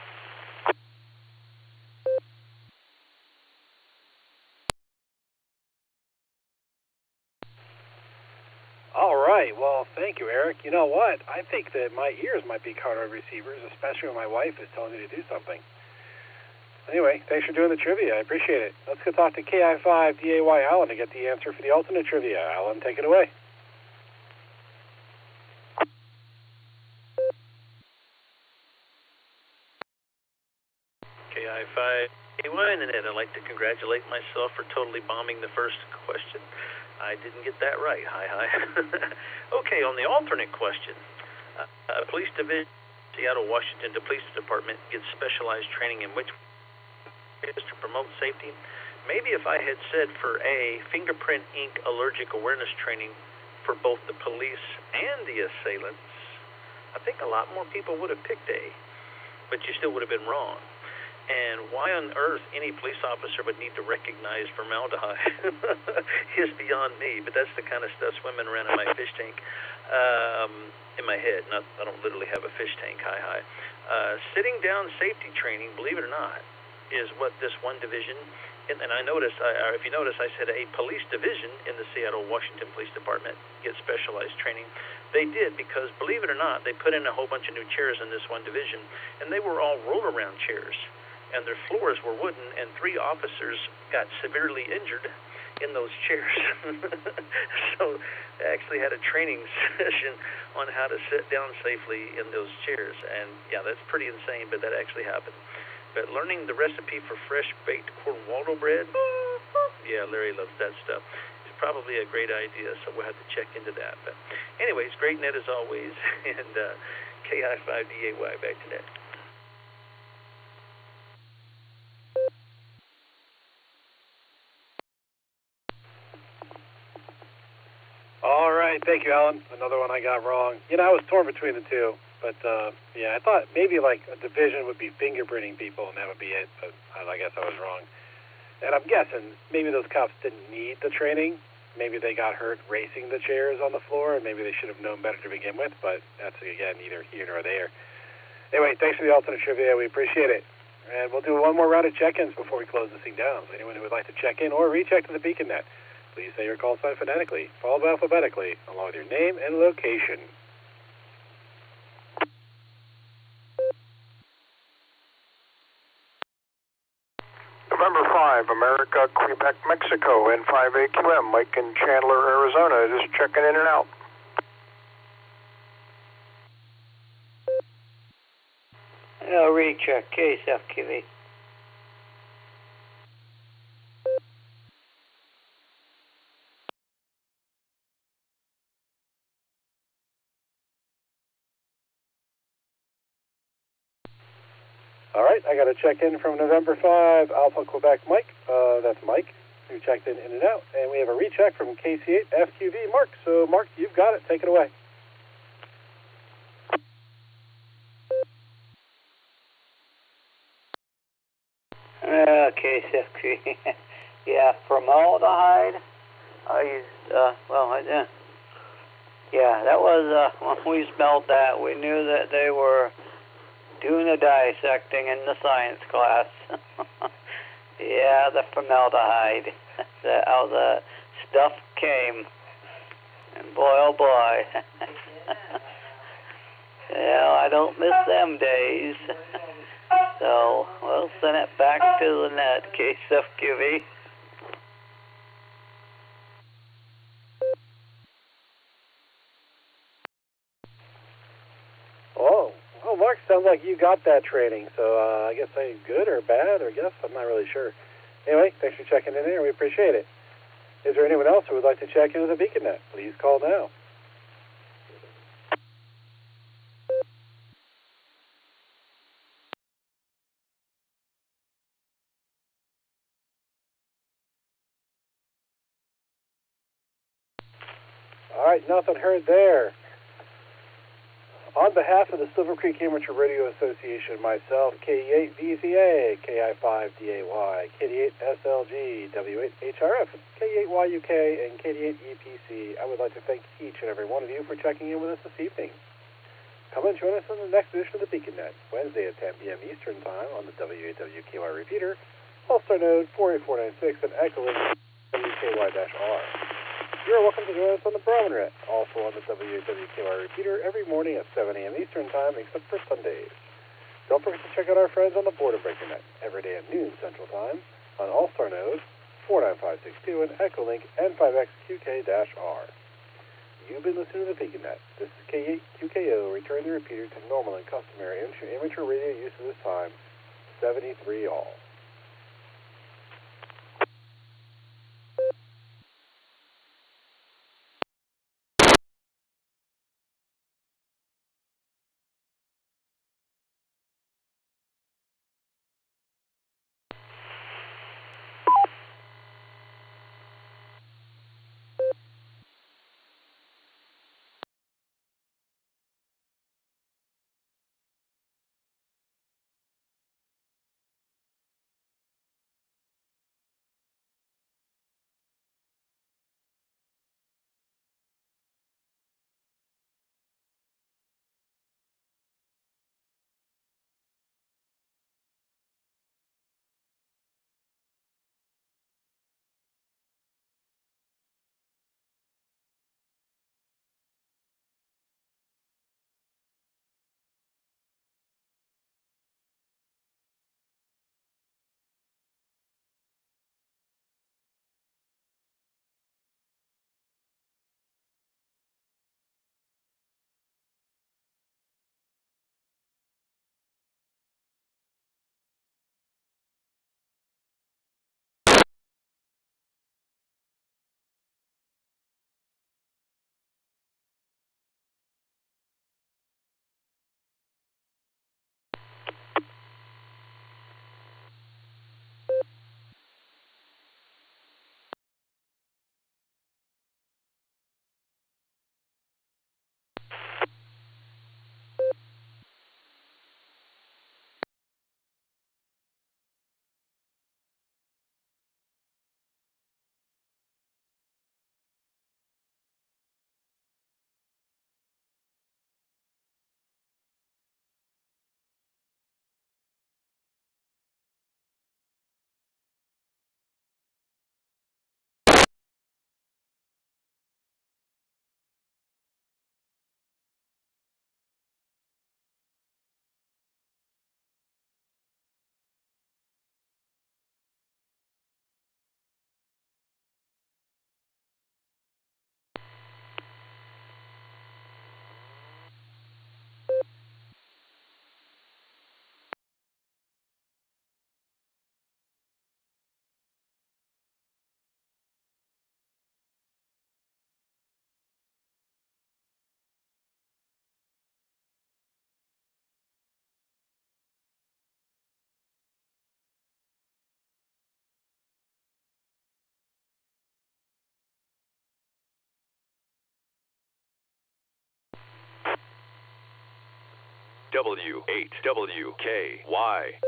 All right, well, thank you, Eric. You know what? I think that my ears might be cardioid receivers, especially when my wife is telling me to do something. Anyway, thanks for doing the trivia. I appreciate it. Let's go talk to KI5DAY Alan to get the answer for the alternate trivia. Alan, take it away. KI5DAY, and I'd like to congratulate myself for totally bombing the first question. I didn't get that right. Hi. Okay, on the alternate question, police division Seattle, Washington, the police department gets specialized training in which is to promote safety. Maybe if I had said for A, fingerprint ink allergic awareness training for both the police and the assailants, I think a lot more people would have picked A, but you still would have been wrong. And why on earth any police officer would need to recognize formaldehyde is beyond me, but that's the kind of stuff swimming around in my fish tank, in my head. I don't literally have a fish tank, hi. Sitting down safety training, believe it or not, is what this one division, and I noticed, if you notice, I said a police division in the Seattle, Washington Police Department gets specialized training. They did because, believe it or not, they put in a whole bunch of new chairs in this one division, and they were all roll-around chairs. And their floors were wooden, and 3 officers got severely injured in those chairs. So they actually had a training session on how to sit down safely in those chairs. And yeah, that's pretty insane, but that actually happened. But learning the recipe for fresh baked Cornwaldo bread, yeah, Larry loves that stuff. It's probably a great idea, so we'll have to check into that. But anyways, great net as always, and KI5DAY, back to net. All right, thank you, Alan. Another one I got wrong. You know, I was torn between the two, but yeah, I thought maybe like a division would be fingerprinting people, and that would be it. But I guess I was wrong. And I'm guessing maybe those cops didn't need the training. Maybe they got hurt racing the chairs on the floor, and maybe they should have known better to begin with. But that's again neither here nor there. Anyway, thanks for the alternate trivia. We appreciate it. And we'll do one more round of check-ins before we close this thing down. So anyone who would like to check in or recheck to the Beacon Net, please say your call sign phonetically, followed alphabetically, along with your name and location. November 5, America, Quebec, Mexico, N5AQM, Mike in Chandler, Arizona, just checking in and out. Recheck, KSFQV. All right, I got a check-in from November 5, Alpha Quebec Mike. That's Mike, who checked in and out. And we have a recheck from KC8 FQV Mark. So, Mark, you've got it. Take it away. KSFQV. Yeah, formaldehyde. I used, yeah, that was, when we smelled that, we knew that they were doing the dissecting in the science class. Yeah, the formaldehyde. That's how the stuff came. And boy, oh boy. Yeah, I don't miss them days. So, we'll send it back to the net, KSFQV. Oh, Mark, sounds like you got that training. So I guess good or bad, or guess I'm not really sure. Anyway, thanks for checking in here. We appreciate it. Is there anyone else who would like to check into the Beacon Net? Please call now. All right, nothing heard there. On behalf of the Silvercreek Amateur Radio Association, myself, K8VZA, KI5DAY, K8SLG, W8HRF, K8YUK, and K8EPC, I would like to thank each and every one of you for checking in with us this evening. Come and join us on the next edition of the Beacon Net, Wednesday at 10 p.m. Eastern Time on the WAWKY repeater, Allstar Node 48496, and Echolink WKY-R. You are welcome to join us on the Barometer, also on the WAWKY repeater every morning at 7 a.m. Eastern Time, except for Sundays. Don't forget to check out our friends on the Border Breaker Net every day at noon Central Time on Allstar Node 49562 and Echolink N5XQK-R. You've been listening to the Beacon Net. This is K8QKO, returning the repeater to normal and customary amateur radio use at this time, 73 all. W8WKY.